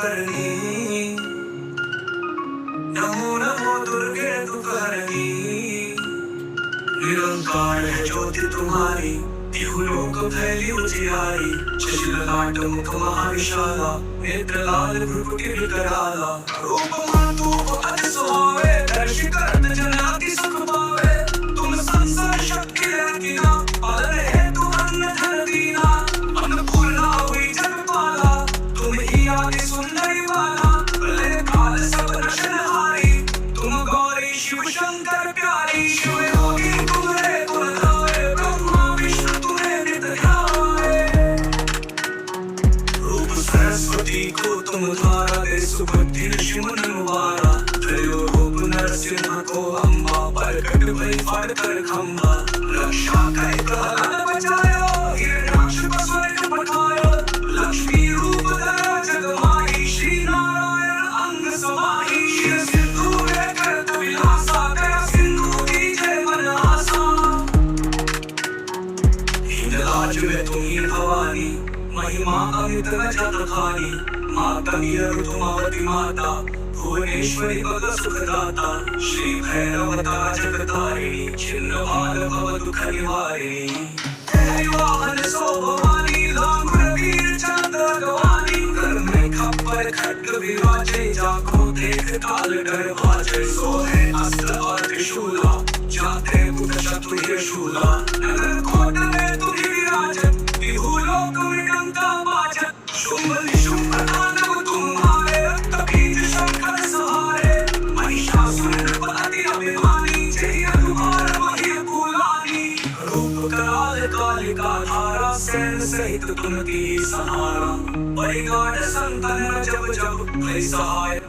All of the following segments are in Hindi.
करनी। नमो नमो दुर्गे दुर्गहरणी। निरंकार है ज्योति तुम्हारी, तिहुलोक फैली उजियारी। शशिललाट मुख महाविशाला, नेत्र लाल भ्रुकुटि विकराला। रूप मातु अति सुहावे, दर्श करत जन अति सुख पावे। तुम संसार शक्ति रहती ना, पालन हेतु अन्न धन दीना। अन्नपूर्णा हुई जगपाला, तुम ही आदि सुंदरी वाला। प्रलय काल सब नशनहारी, तुम गौरी शिव शंकर प्यारी। शिव योगी तुम्हारे गुण गावे, ब्रह्मा विष्णु तुम्हें नित ध्यावे। रूप सरस्वती को तुम द्वारा दे सुबुद्धि ऋषि मुनि मुबारा। त्रयो रूप नरसिंह को अम्बा, परकट भई फाड़ कर खंबा। रक्षा कई प्रहलाद बचायो, हिरण्याक्ष को स्वर्ग पठायो। लक्ष्मी रूप धरा जग माही, श्री नारायण अंग समाही। शिव सिंधु में करत विलासा, गया सिंधु की जय मन आसा। हिंदराज में तुम ही भवानी, महिमा अमित न जग खानी। माता ऋतुमती माता, भुवनेश्वरी पद सुखदाता। श्री भैरवता जगतारिणी, छिन्न भाल भव दुख निवारिणी। तेरी वाहन सो भवानी, लांगुर वीर चंद्र गवानी। कर में खप्पर खड्ग विराजे, जाको देख काल डर भाजे। सोहे अस्त्र और त्रिशूला, जाते मुख शत्रु शूला। नगर कोट में तुम ही विराजत, तिहुलोक में डंका बाजत। शुंभ निशुंभ तांडव तुम्हारे, रक्त बीज शंकर सहारे। महिषासुर नृपति अभिमानी, जय तुम्हार मही भूलानी। रूप कराल कालिका धारा, सैन सहित तुम की सहारा। परिगाढ़ संतन जब जब भई सहाय।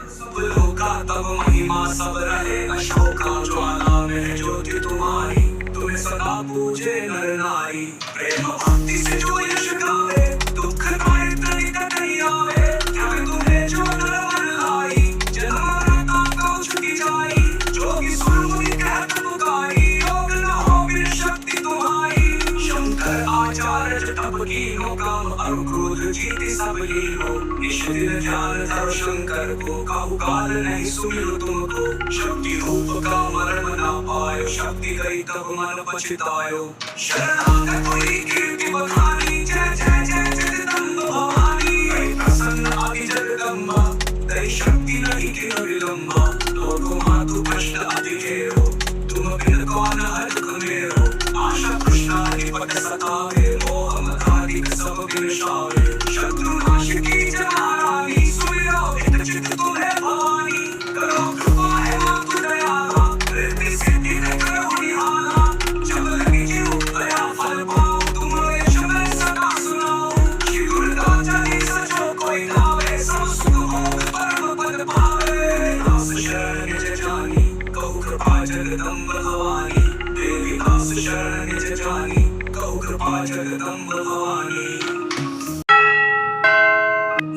सब लोका तब महिमा सब रहे अशोका। ज्वाला में ज्योति तुम्हारी, तुम्हें सदा पूजे नर नारी। प्रेम भक्ति से जो यश गावे, दुख पाए तनिक नहीं आवे। तब तुम्हें जो नर वर लाई, जन्म मरता को छुटी जाई। जोगी सुर मुनि कहत पुकारी, योग न हो बिन शक्ति तुम्हारी। शंकर आचार्य तप कीनो, काम अरु क्रोध जीति सब लीनो। निश दिन ध्यान धरो शंकर को, काहू काल नहीं सुमिरो तुमको। शक्ति रूप का मरण न पायो, शक्ति गई तब मन पछतायो। शरणागत हुई कीर्ति बखानी, जय जय जय जगदम्ब भवानी। गई प्रसन्न आदि जगदम्बा, दई शक्ति नहीं किन विलंबा। लोको मातु कष्ट अति घेरो, तुम बिन कौन हरख मेरो। आशा कृष्णादि पट सतावे, मोह मदादिक सब विनाशावे। शत्रु नाश की जनारानी, सुमिरो हित चित तुम्हें भवानी। करो कृपा है मातु दयाला, रिद्धि सिद्धि ने करो निहाला। जब लगी जीव दया फल पाओ, तुम यश में सदा सुनाओ। श्री दुर्गा चालीसा जो कोई गावे, सब सुख भोग परम पद पावे। दास शरण निज जानी, कहु कृपा जगदम्ब भवानी। देवी दास शरण निज जानी, कहु कृपा जगदम्ब भवानी।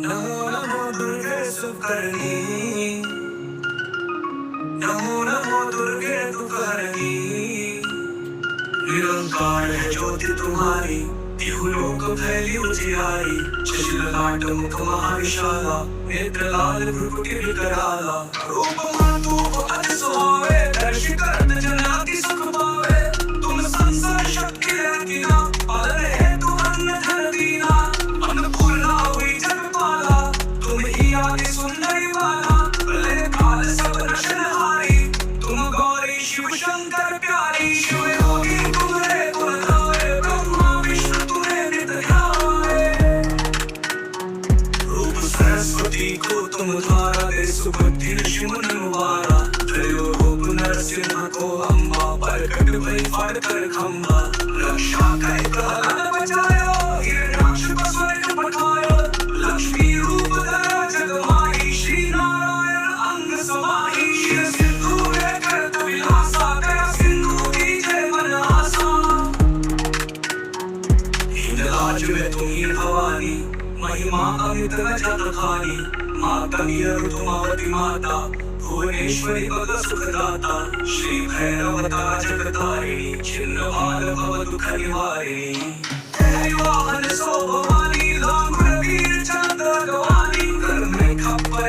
नमो नमो दुर्गे सुकरणी। नमो नमो दुर्गे दुर्गहरणी। निरंकार है ज्योति तुम्हारी, तिहुलोक फैली उजियारी। शशिललाट मुख महाविशाला, नेत्र लाल भ्रुकुटि विकराला। रूप मातु अति सुहावे, दर्श करत जन अति सुख पावे। तुम संसार शक्ति रहती ना, पालन हेतु अन्न धन दीना। अन्नपूर्णा हुई जगपाला, तुम ही आदि सुंदरी वाला। प्रलय काल सब नशनहारी, तुम गौरी शिव शंकर प्यारी। शिव योगी तुम्हारे गुण गावे, ब्रह्मा विष्णु तुम्हें नित ध्यावे। रूप सरस्वती को तुम द्वारा दे सुबुद्धि ऋषि मुनि मुबारा। त्रयो रूप नरसिंह को अम्बा, परकट भई फाड़ कर खंबा। रक्षा कई प्रहलाद बचायो, हिरण्याक्ष को स्वर्ग पठायो। लक्ष्मी रूप धरा जग माही, श्री नारायण अंग समाही। शिव सिंधु में करत विलासा, गया सिंधु की जय मन आसा। हिंदराज में तुम ही भवानी, महिमा अमित न जग खानी। माता ऋतुमती माता, भुवनेश्वरी पद सुखदाता। श्री भैरवता जगतारिणी, छिन्न भाल भव दुख निवारिणी। तेरी वाहन सो भवानी, लांगुर वीर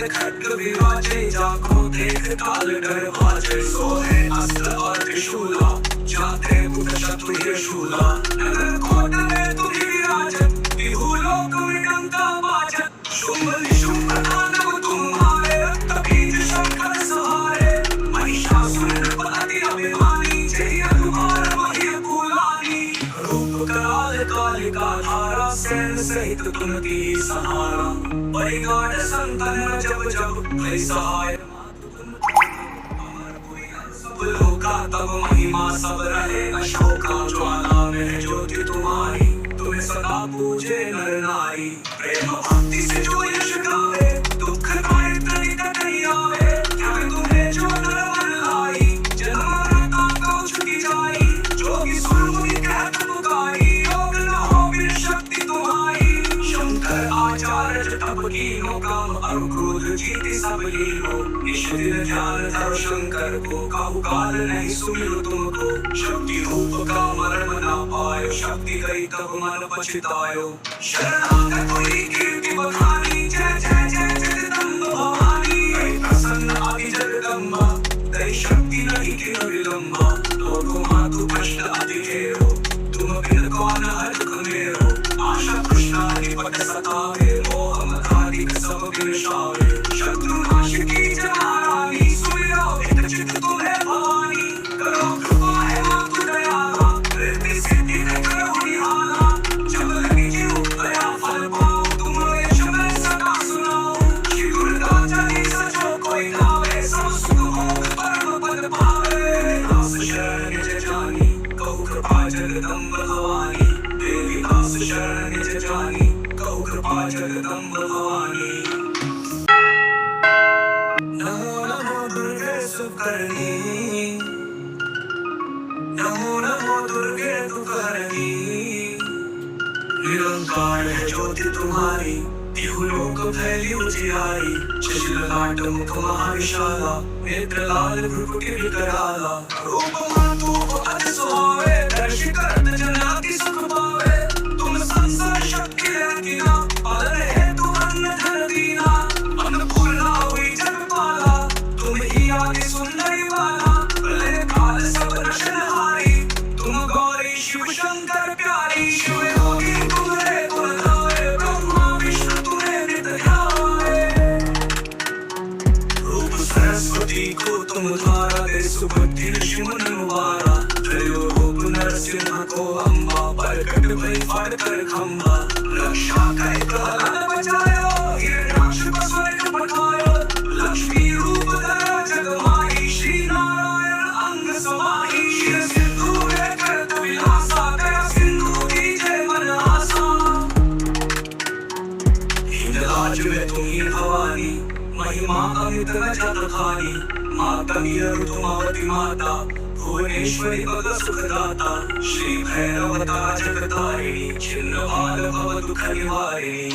खड्ग विराजे, जाको देख काल डर भाजे। सोहे अस्त्र और त्रिशूला, जाते बुध शत्रु ये शूला। नगर कोट में तुम्ही विराजत, विभूलोक में डंका बाजत। शुंभ निशुंभ दानव तुम्हारे, रक्त बीज शंकर सहारे। महिषासुर नृपति अभिमानी, जय अनुभार वही कुलानी। रूप कराल कालिका धारा, सैन सहित तुम की सहारा। परिगाढ़ संतन जब जब भय सहाय, सब लोका तब महिमा सब रहे। अशोका ज्वाला में ज्योति तुम्हारी, तुम्हें सदा पूजे नर नारी। प्रेम भक्ति से जो यश गावे, दुख पाए तनिक नहीं आवे। त्याग तुम्हें जो नर वर लाई, जन्म मरता तो छुटी जाई। जोगी सुरमुनि कहत पुकारी, योग न हो बिन शक्ति तुम्हारी। शंकर आचार्य तप कीनो काम, अरु क्रोध जीति सब लीनो। निश दिन ध्यान धरो शंकर को, काहू काल नहीं सुमिरो तुमको। शक्ति रूप का मरण न पायो, शक्ति गई तब मन पछतायो। शरणागत हुई कीर्ति बखानी, जय जय जय जगदम्ब भवानी। गई प्रसन्न आदि जगदम्बा, दई शक्ति नहीं किन विलंबा। लोगों मातु कष्ट अति घेरो, तुम बिन कौन हर्ष मेरो। आशा कृष्णादि पट सतावे, मोह मदाधिक सब विनाशावे। शत्रु नाश की जनारानी, सुमिरो हित चित तुम्हें भवानी। करो कृपा है मातु दयाला, कृति सिद्धि न करो निहाला। जब लगी जीव दया फल पाओ, तुम यश मैं सदा सुनाओ। श्री गुरु चली सचो कोई गावे, सब सुख भोग परम पद पावे। दास शरण निज जानी, कहु कृपा जगदम्ब भवानी। देवी दास शरण निज जानी, कहु कृपा जगदम्ब भवानी। नमो नमो दुर्गे सुकरनी, नमो नमो दुर्गे तुकरनी। निरंकार है ज्योति तुम्हारी, तिहु लोक फैली उजियारी। शशि ललाट मुख महाविशाला, नेत्र लाल भ्रुकुटि विकराला। रूप मातु अति सुहावे, दर्श करत जन अति सुख पावे। तुम संसार शक्ति रंगीना, पालन हेतु अन्न धन दीना। अन्नपूर्णा हुई जगपाला, तुम ही आदि सुंदरी वाला। प्रलय काल सब नशनहारी, तुम गौरी शिव शंकर प्यारी। शिव योगी तुम्हारे गुण गावे, ब्रह्मा विष्णु तुम्हें नित ध्यावे। रूप सरस्वती को तुम धारा, दे सुबुद्धि ऋषि मुनि मुबारा। त्रयो रूप नरसिंह को अम्बा, प्रकट भई फाड़ कर खंबा। रक्षा कई प्रहलाद बचायो, हिरण्याक्ष को स्वर्ग पठायो। लक्ष्मी रूप धरा जग माही, श्री नारायण अंग समाही। शिव सिंधु में करत विलासा, दया सिंधु दीजे मन आसा। हिंदराज में तुम ही भवानी, महिमा अमित न जत खानी। माता ऋतुमती माता, भुवनेश्वरी पद सुखदाता। श्री भैरवता जगतारिणी, छिन्न भाल भव दुख निवारिणी।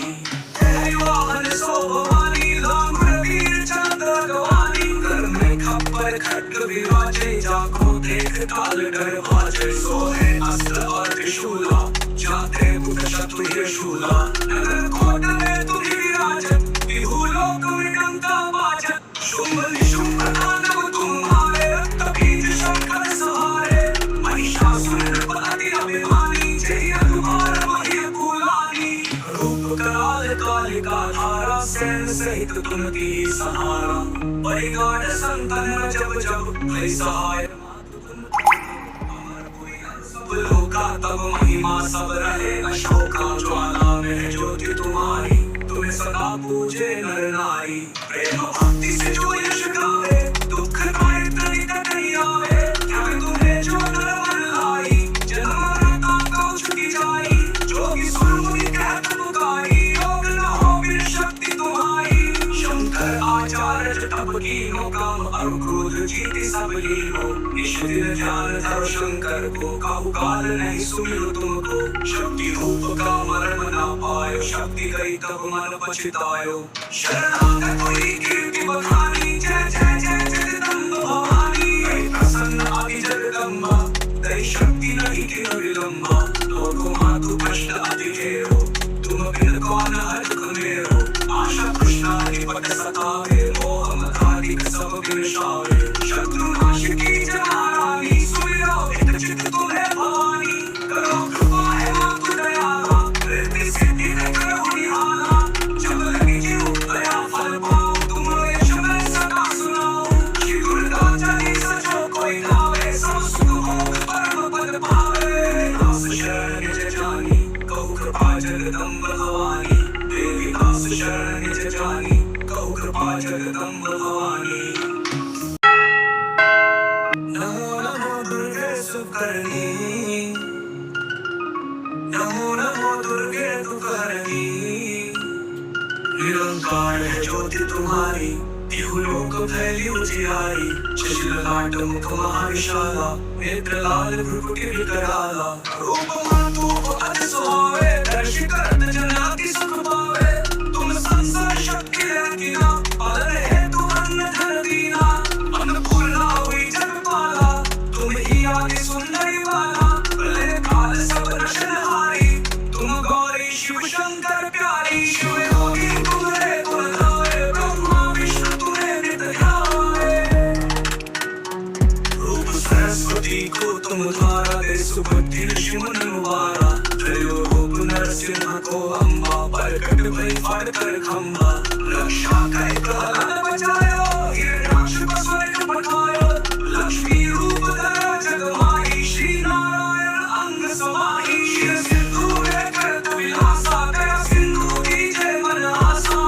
तेरी वाहन सो भवानी, लांगुर वीर चंद्र गवानी। कर में खप्पर खड्ग विराजे, जाको देख काल डर भाजे। सोहे अस्त्र और त्रिशूला, जाते बुध शत्रु ये शूला। नगर कोट में तुम्ही विराजत, विभूलोक में डंका बाजत। शुंभ निशुंभ दानव तुम्हारे, रक्त बीज शंकर सहारे। महिषासुर नृपति अभिमानी, जय अनुभार वही कुलानी। रूप कराल कालिका धारा, सैन सहित तुम की सहारा। परिगाढ़ संतन जब जब भय सहाय, सब लोका तब महिमा सब रहे। अशोका ज्वाला में ज्योति तुम्हारी, तुम्हें सदा पूजे नर नारी। प्रेम भक्ति से जो यश गावे, दुख पाए तनिक नहीं आवे। त्याग तुम्हें जो नर वर लाई, जन्म मरता तो छुटी जाई। जोगी सुरमुनि कहत पुकारी, योग न हो बिन शक्ति तुम्हारी। शंकर आचार्य तप कीनो काम, अरु क्रोध जीति सब लीनो। निश दिन ध्यान धरो शंकर को, काहू काल नहीं सुमिरो तुमको। शक्ति रूप का मरण न पायो, शक्ति गई तब मन पछतायो। शरणागत हुई कीर्ति बखानी, जय जय जय जगदम्ब भवानी। गई प्रसन्न आदि जगदम्बा, दई शक्ति नहीं किन विलंबा। लोगों मातु कष्ट अति घेरो, तुम बिन कौन हर्ष मेरो। आशा कृष्णादि पट सतावे मोह मदारी सब बिरशावे शत्रु नाश की जनारानी सुमिरो हित चित तुम्हें भवानी करो कृपा है मातु दयाला रहते सिद्धि न करो निहाला जब लगी जीव दया फल पाओ तुम यश में सदा सुनाओ श्री दुर्गा चली सचो कोई गावे सब सुख भोग परम पद पावे दास शरण निज जानी कहु कृपा जगदम्ब भवानी देवी दास शरण निज जानी कहु कृपा जगदम्ब भवानी नमो नमो दुर्गे सुकरणी नमो नमो दुर्गे तुकरणी निरंकार है ज्योति तुम्हारी तिहु लोक फैली उजियारी शशिल लाट मुख महाविशाला नेत्र लाल भ्रुकुटि विकराला रूप मातूप अति सुहावे दर्श करत जनाति सुख पावे तुम संसार शक्ति रंगीना पालन हेतु अन्न धन दीना अन्नपूर्णा हुई जगपाला तुम ही आदि सुंदरी वाला प्रलय काल सब रचनहारी तुम गौरी शिव शंकर प्यारी शिव योगी तुम्हारे गुण गावे ब्रह्मा विष्णु तुम्हें नित ध्यावे रूप सरस्वती को तुम धारा दे सुबुद्धि ऋषि मुनि मुबारा त्रयो रूप नरसिंह को अम्बा प्रकट भई फाड़ कर खंबा रक्षा कई प्रहलाद बचायो हिरण्याक्ष को स्वर्ग पठायो लक्ष्मी रूप धरा जग माही श्री नारायण अंग समाही शिव सिंधु में करत विलासा दया सिंधु दीजे मन आसा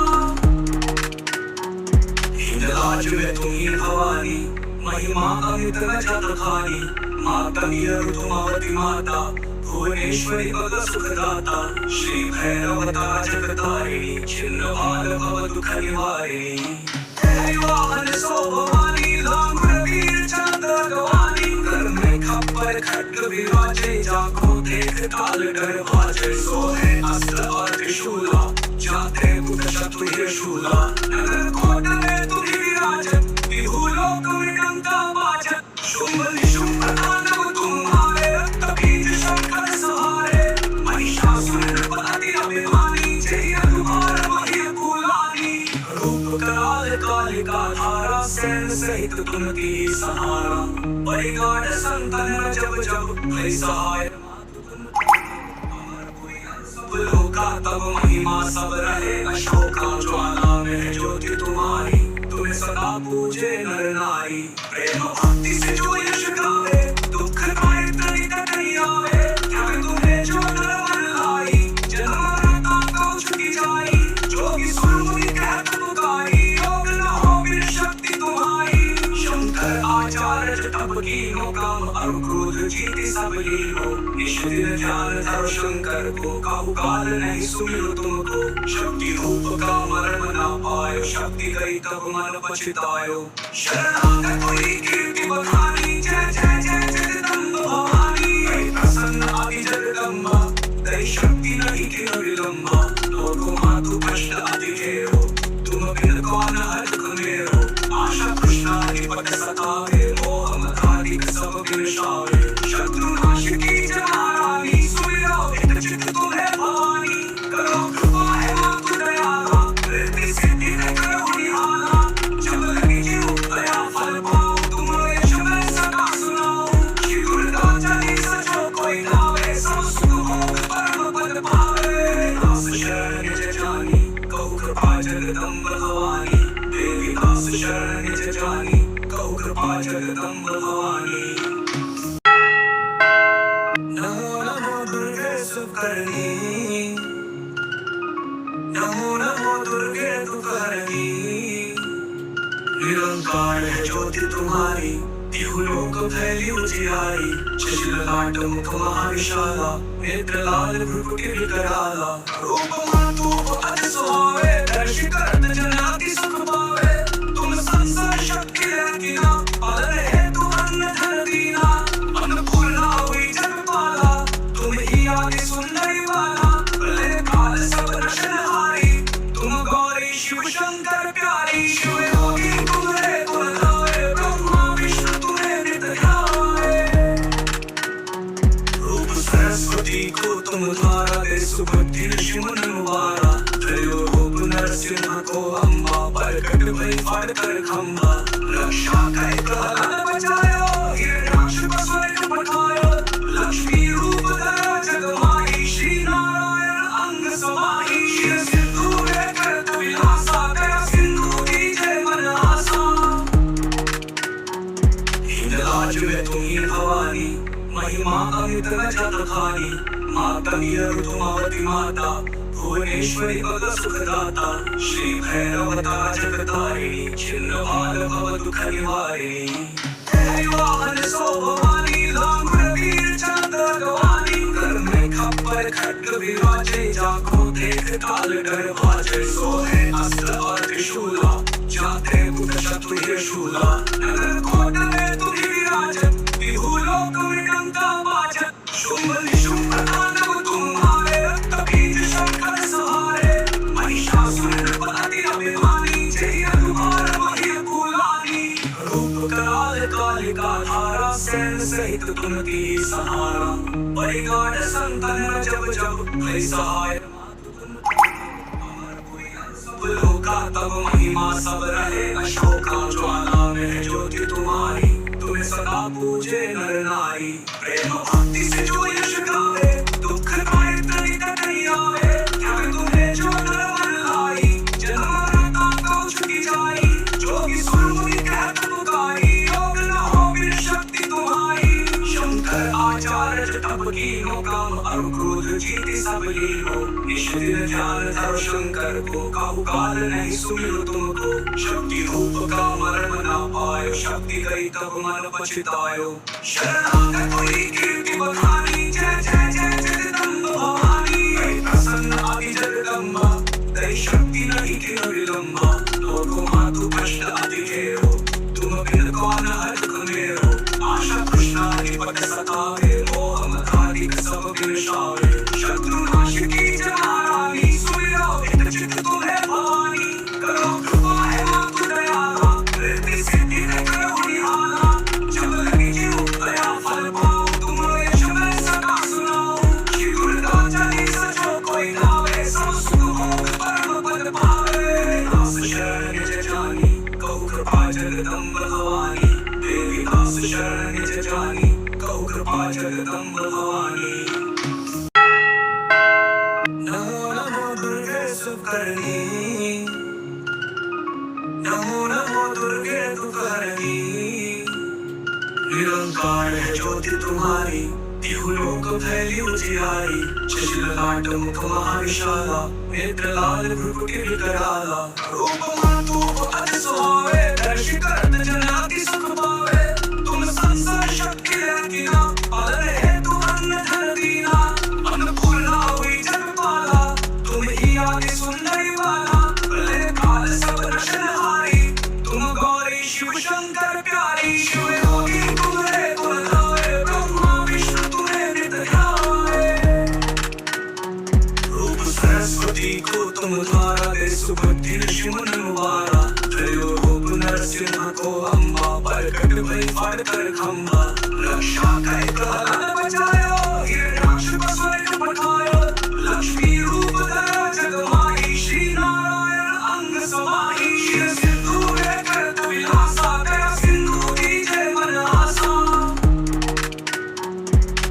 हिंदराज में तुम ही भवानी महिमा अमित न जत खानी माता ऋतुमती माता भुवनेश्वरी भग सुखदाता श्री भैरवता जगतारिणी छिन्न भाल भव दुख निवारिणी तेरी वाहन सो भवानी लांगुर वीर चंद्र गवानी कर में खप्पर खड्ग विराजे जाको देख काल डर भाजे सोहे अस्त्र और त्रिशूला जाते बुध शत्रु शूला नगर कोट में तुम विराजत विहु लोक विडंका बाजत शुंभ निशुंभ तांडव तुम्हारे रक्त बीज शंकर सहारे महिषासुर नृपति अभिमानी जय अनुभार मही कुलानी रूप कराल कालिका धारा सैन सहित तुम की सहारा परिगाढ़ संतन जब जब भय सहाय सब लोका तब महिमा सब रहे अशोका ज्वाला में ज्योति तुम्हारी तुम्हें सदा पूजे नर नारी प्रेम भक्ति से जो यश गावे दुख पाए तनिक नहीं आवे त्याग तुम्हें जो नर मन लाई जन्म मरता को छुटी जाई जोगी सुर मुनि कहत पुकारी योग न हो बिन शक्ति तुम्हारी शंकर आचार्य तप कीनो काम अरु क्रोध जीति सब लीनो निश दिन ध्यान धरो शंकर को काहू काल नहीं सुमिरो तुमको शक्ति रूप का मरण न पायो शक्ति गई तब मन पछतायो शरणागत हुई कीर्ति बखानी जय जय जय जगदम्ब भवानी हे प्रसन्न आदि जगदम्बा दई शक्ति नहीं किन विलंबा लोको मातु कष्ट अति घेरो तुम बिन कौन हर्ष मेरो आशा कृष्णा निपट सतावे मोह मदारी सब बिरशावे शत्रु नाश की जनारानी सुमिरो हित चित तुम्हें भवानी करो कृपा है मातु दयाला रहते सिद्धि न करो निहाला जब लगी जीव दया फल पाओ तुम यश में सदा सुनाओ श्री दुर्गा चली सचो कोई गावे सब सुख भोग परम पद पावे दास शरण निज जानी कहु कृपा जगदम्ब भवानी देवी दास शरण निज जानी कहु कृपा जगदम्ब भवानी नमो नमो दुर्गे सुकरणी नमो नमो दुर्गे तुकरणी निरंकार है ज्योति तुम्हारी तिहु लोक फैली उजियारी शशिल लाट मुख महाविशाला नेत्र लाल भ्रुकुटि विकराला रूप मातूप अति सुहावे दर्श करत जनाति सुख पावे तुम संसार शक्ति रंगीना पालन हेतु अन्न धन दीना अन्नपूर्णा हुई जगपाला तुम ही आदि सुंदरी वाला प्रलय काल सब रचनहारी तुम गौरी शिव शंकर प्यारी शिव योगी तुम्हारे गुण गावे ब्रह्मा विष्णु तुम्हें नित ध्यावे रूप सरस्वती को तुम धारा दे सुबुद्धि ऋषि मुनि मुबारा त्रयो रूप नर नरसिंह को अम्बा प्रकट भई फाड़ कर खंबा रक्षा कई प्रहलाद बचायो हिरण्याक्ष को स्वर्ग पठायो लक्ष्मी रूप धरा जगमाई श्री नारायण अंग समाई शिव सिंधु करत विलासा दया सिंधु की जय मन आसा हिंदराज में तुम्ही भवानी महिमा अमित न जत खानी माता ऋतुमावती माता भुवनेश्वरी भग सुखदाता श्री भैरवता जगतारिणी छिन्न भाल भव दुख निवारिणी तेरी वाहन सो भवानी लांगुर वीर चंद्र गवानी कर में खप्पर खड्ग विराजे जाको देख काल डर भाजे सोहे अस्त्र और त्रिशूला जाते बुध शत्रु शूला नगर कोट में तुम्ही विराजत बिहु लोक विडंका बाजत शुंभ निशुंभ तांडव तुम्हारे रक्त बीज शंकर सहारे महिषासुर नृपति अभिमानी जय अनुभार वही कुलानी रूप कराल कालिका धारा सैन सहित तुमती सहारा परिगाढ़ संतन जब जब भय सहाय लोका तब महिमा सब रहे अशोका ज्वाला में ज्योति तुम्हारी तुम्हें सदा पूजे नर नारी प्रेम भक्ति से जो यश गावे दुख पाए तनिक नहीं आवे क्या तुम्हें जो नर मन लाई जन्म मरता तो छुटी जाई जोगी सुर मुनि कहत पुकारी योग न हो बिन शक्ति तुम्हारी शंकर आचार्य तप कीनो काम और क्रोध जीति सब लीनो निश दिन ध्यान धरो शंकर को काहू काल नहीं सुमिरो तुमको शक्ति रूप का मरण न पायो शक्ति गई तब मन पछतायो शरणागत हुई कीर्ति बखानी जय जय जय जगदम्ब भवानी गई प्रसन्न आदि जगदम्बा तेरी शक्ति नहीं किन विलंबा लोको मातु कष्ट अति घेरो तुम बिन कौन हर्ष मेरो आशा कृष्णा निपट सतावे मोह मदाधिक सब विनाशावे शत्रु नाश की जनारानी सुमिरो हित चित तुम्हें भवानी करो कृपा है मातु दयाला रिद्धि सिद्धि है करो निहाला जब लगी जीव दया फल पाओ तुम यश में सदा सुनाओ श्री दुर्गा चली सचो कोई गावे सब सुख भोग परम पद पावे दास शरण निज जानी कहु कृपा जगदम्ब भवानी देवी दास शरण निज जानी कहु कृपा जगदम्ब भवानी नमो नमो दुर्गे सुकरणी नमो नमो दुर्गे तुकरणी निरंकार है ज्योति तुम्हारी तिहु लोक फैली उजियारी शिशिर लाट मुख महाविशाला नेत्र लाल भ्रुकुटि विकराला रूप मातु अति सुहावे दर्श करत जन अति सुख पावे तुम संसार शक्ति रंगीना पालन हेतु अन्न धन दीना अन्नपूर्णा हुई जगपाला तुम ही आदि सुंदरी वाला प्रलय काल सब रचनहारी तुम गौरी शिव शंकर प्यारी शिव योगी तुम्हारे गुण गावे ब्रह्मा विष्णु तुम्हें नित ध्यावे रूप सरस्वती को तुम द्वारा दे सुबुद्धि ऋषि मुनि मुबारा त्रयो रूप नरसिंह को अम्बा प्रकट भई फाड़ कर खंबा रक्षा कई प्रहलाद बचायो हिरण्याक्ष को स्वर्ग पठायो लक्ष्मी रूप धरा जगमाई श्री नारायण अंग समाई शिव सिंधु करत विलासा दया सिंधु की जय मन आसा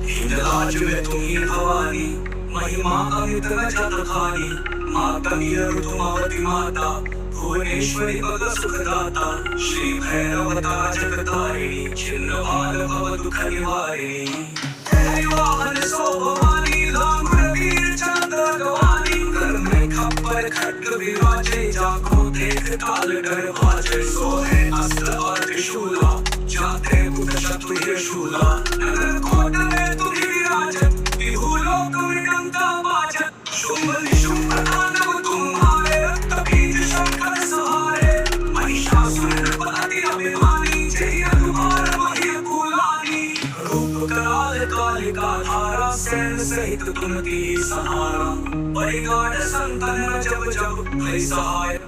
हिंदराज में तुम्ही भवानी महिमा अमित न जत खानी माता ऋतुमावती माता भुवनेश्वरी भग सुखदाता श्री भैरवता जगतारिणी छिन्न भाल भव दुख निवारिणी तेरी वाहन सो भवानी लांगुर वीर चंद्र गवानी कर में खप्पर खड्ग विराजे जाको देख काल डर भाजे सोहे अस्त्र और त्रिशूला जाते बुध शत्रु शूला नगर कोट में तुम्ही विराजत बिहु लोक विडंका बाजत शुंभ निशुंभ तांडव तुम्हारे रक्त बीज शंकर सहारे महिषासुर नृपति अभिमानी जय अनुभार वही कुलानी रूप कराल कालिका धारा सैन सहित तुमती सहारा परिगाढ़ संतन जब जब भय सहाय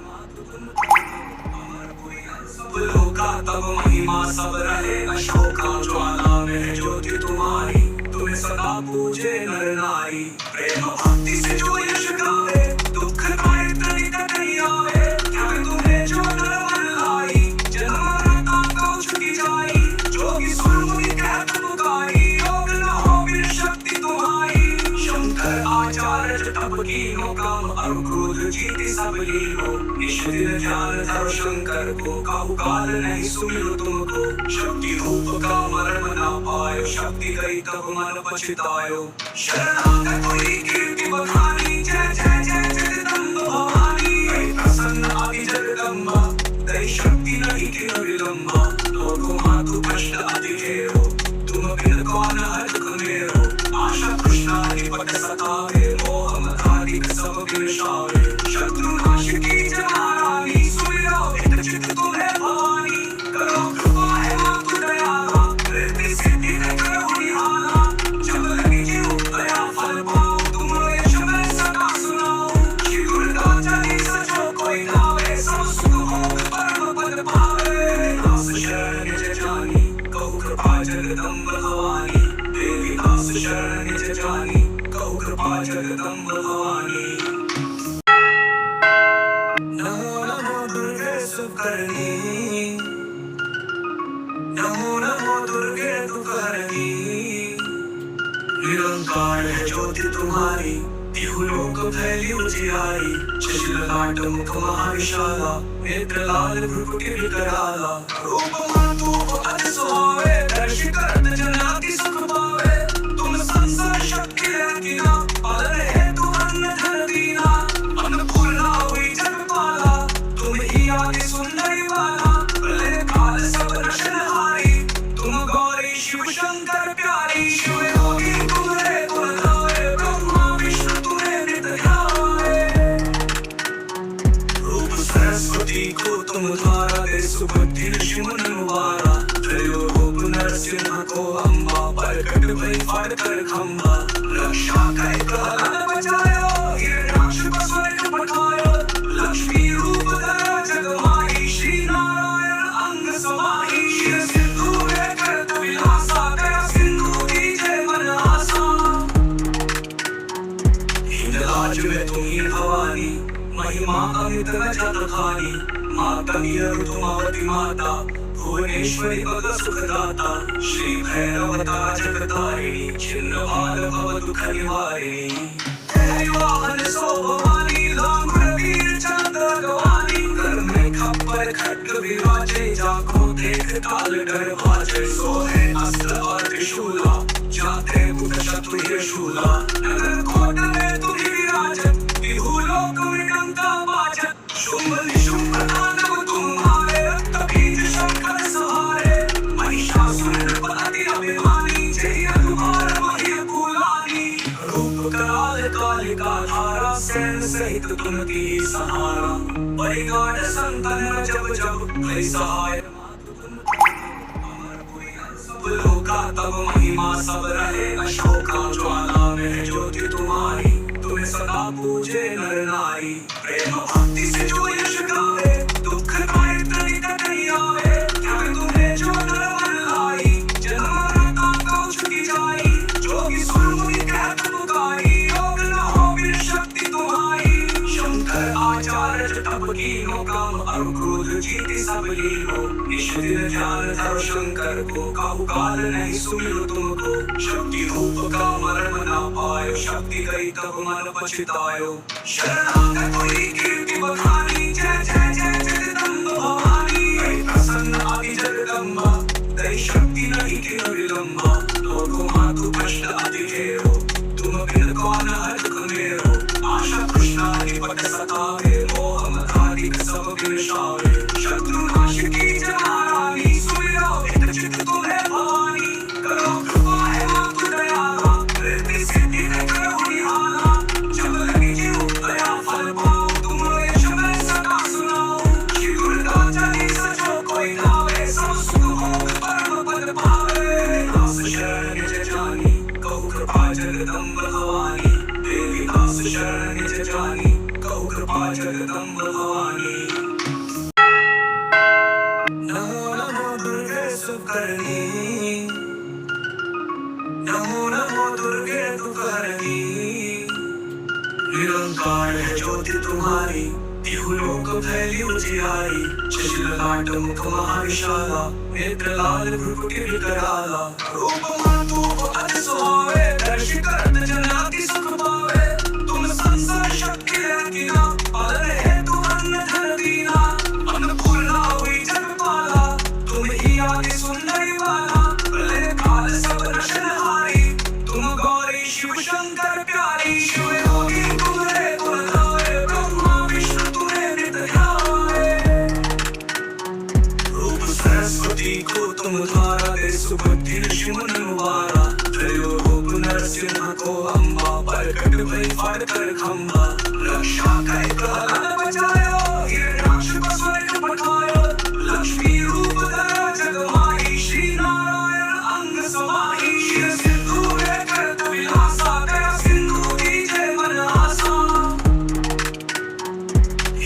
लोका तब महिमा सब रहे अशोका ज्वाला में ज्योति तुम्हारी तुम्हें सदा पूजे नर नारी प्रेम भक्ति से जो यश गावे दुख पाए तनिक नहीं आवे, क्या तुम्हें जो नरवन लाई, जन्म मरता को छुटी जाई, जोगी सुरमुनि कहत पुकारी, योग न हो बिन शक्ति तुम्हारी। शंकर आचार्य तप कीनो, काम और क्रोध जीते सब लीनो, निश दिन ध्यान धरो शंकर को, काहू काल नहीं सुमिरो तुमको। शक्ति रूप का मर्म न पायो, शक्ति गई तब मन पछतायो, शरणागत हुई कीर्ति बखानी, जय जय जय जगदम्ब भवानी। गई प्रसन्न आदि जगदम्बा, दई शक्ति नहीं किन विलंबा, लोको मातु कष्ट अति घेरो, तुम बिन कौन हरख मेरो। आशा कृष्णाधिपत सतावे, मोह मदाधिक सब विनाशावे, शत्रु नाश की जनारानी, सुमिरो हित चित तुम्हें भवानी। करो कृपा है मातु दयाला, रिद्धि सिद्धि है करो निहाला, जब लगी जीव दया फल पाओ, तुम यश में सदा सुनाओ। श्री दुर्गा चालीसा जो कोई गावे, सब सुख भोग परम पद पावे। दास शरण निज जानी, कहु कृपा जगदम्ब भवानी, देवी दास शरण निज जानी, कहु कृपा जगदम्ब भवानी। नमो नमो दुर्गे सुकरनी, नमो नमो दुर्गे तुकरनी, निरंकार है ज्योति तुम्हारी, तिहु लोक फैली उजियारी। शशि ललाट मुख महाविशाला, नेत्र लाल भ्रुकुटि विकराला, रूप मातु अति सुहावे, दर्श करत जन अति सुख पावे। तुम संसार शक्ति रंगीना, पालन हेतु अन्न धन दीना, अन्नपूर्णा हुई जगपाला, तुम ही आदि सुंदरी वाला, प्रलय काल सब रचनहारी, तुम गौरी शिव शंकर प्यारी। शिव योगी तुम्हारे गुण गावे, ब्रह्मा विष्णु तुम्हें नित ध्यावे। रूप सरस्वती को तुम धारा, दे सुबुद्धि ऋषि मुनि मुबारा, त्रयो रूप नरसिंह को अम्बा, प्रकट भई फाड़ कर खंबा। रक्षा कई प्रहलाद बचायो, हिरण्याक्ष को स्वर्ग पठायो, लक्ष्मी रूप धरा जग माही, श्री नारायण अंग समाही। शिव सिंधु में करत विलासा, दया सिंधु दीजे मन आसा। हिंदराज में तुम ही भवानी, महिमा अमित न जत खानी, माता ऋतुमती माता, भुवनेश्वरी भग सुखदाता। श्री भैरवता जगतारिणी, छिन्न भाल भव दुख निवारिणी। तेरी वाहन सो भवानी, लांगुर वीर चंद्र गवानी, कर में खप्पर खड्ग विराजे, जाको देख काल डर भाजे। सोहे अस्त्र और त्रिशूला, जाते बुध चतुर शूला, नगर कोट में तुम ही विराजत, तिहु लोक में डंका बाजत। शुंभ निशुंभ तांडव तुम्हारे, रक्त बीज शंकर सहारे, महिषासुर नृपति अभिमानी, जय अनुभार वही कुलानी। रूप कराल कालिका धारा, सैन सहित तुम की सहारा, परिगाढ़ संतन जब जब भय सहाय। सब लोका तब महिमा सब रहे, अशोका ज्वाला में ज्योति तुम्हारी, तुम्हें सदा पूजे नर नारी। प्रेम भक्ति से जो यश गावे, दुख पाए तनिक नहीं आवे, क्या तुम्हें जो नरवन लाई, जन्म मरता को छुटी जाई, जोगी सुरमुनि कहत पुकारी, योग न हो बिन शक्ति तुम्हारी। शंकर आचार्य तप कीनो, काम और क्रोध जीते सब लीनो, निश दिन ध्यान धरो शंकर को, काहू काल नहीं सुमिरो तुमको। शक्ति रूप का मर्म न पायो, शक्ति गई तब मन पछतायो, शरणागत हुई कीर्ति बखानी, जय जय जय जगदम्ब भवानी। गई प्रसन्न आदि जगदम्बा, दई शक्ति नहीं किन विलंबा, लोको मातु कष्ट अति घेरो, तुम बिन कौन हरख मेरो। आशा कृष्णाधिपत सतावे, मोह मदाधिक सब विनाशावे, शत्रु नाश की जनारानी, सुमिरो हित चित तुम्हें भवानी। करो कृपा है मातु दयाला, रिद्धि सिद्धि है करो निहाला, जब लगी जीव दया फल पाओ, तुम यश में सदा सुनाओ। श्री दुर्गा चालीसा जो कोई गावे, सब सुख भोग परम पद पावे। दास शरण निज जानी, कहु कृपा जगदम्ब भवानी, देवी दास शरण निज जानी, कहु कृपा जगदम्ब भवानी। नमो नमो दुर्गे सुकरनी, नमो नमो दुर्गे तुकरनी, निरंकार है ज्योति तुम्हारी, तिहुलोक फैली उजियारी शिशिललाट मुख महाविशाला नेत्र लाल भ्रुकुटी कराला रूप मातूप अति सुहावे दर्शी करत जनाति सुख पावे तुम संसार शक्ति रंगीना पालन हेतु अन्न धन दीना अन्नपूर्णा हुई जगपाला तुम ही आदि सुंदरी वाला प्रलय काल सब रचनहारी तुम गौरी शिव शंकर प्यारी शिव योगी तुम्हारे गुण गाए ब्रह्मा विष्णु तुम्हें नित ध्याए रूप सरस्वती को तुम धारा दे सुबुद्धि ऋषि मुनि मुबारा त्रयो रूप नरसिंह को अम्बा प्रकट भई फाड़ कर खंबा रक्षा कई प्रहलाद बचायो हिरण्याक्ष को स्वर्ग पठायो लक्ष्मी रूप धरा जग माही श्री नारायण अंग समाही शिव सिंधु करत विलासा दया सिंधु दीजे मन आसा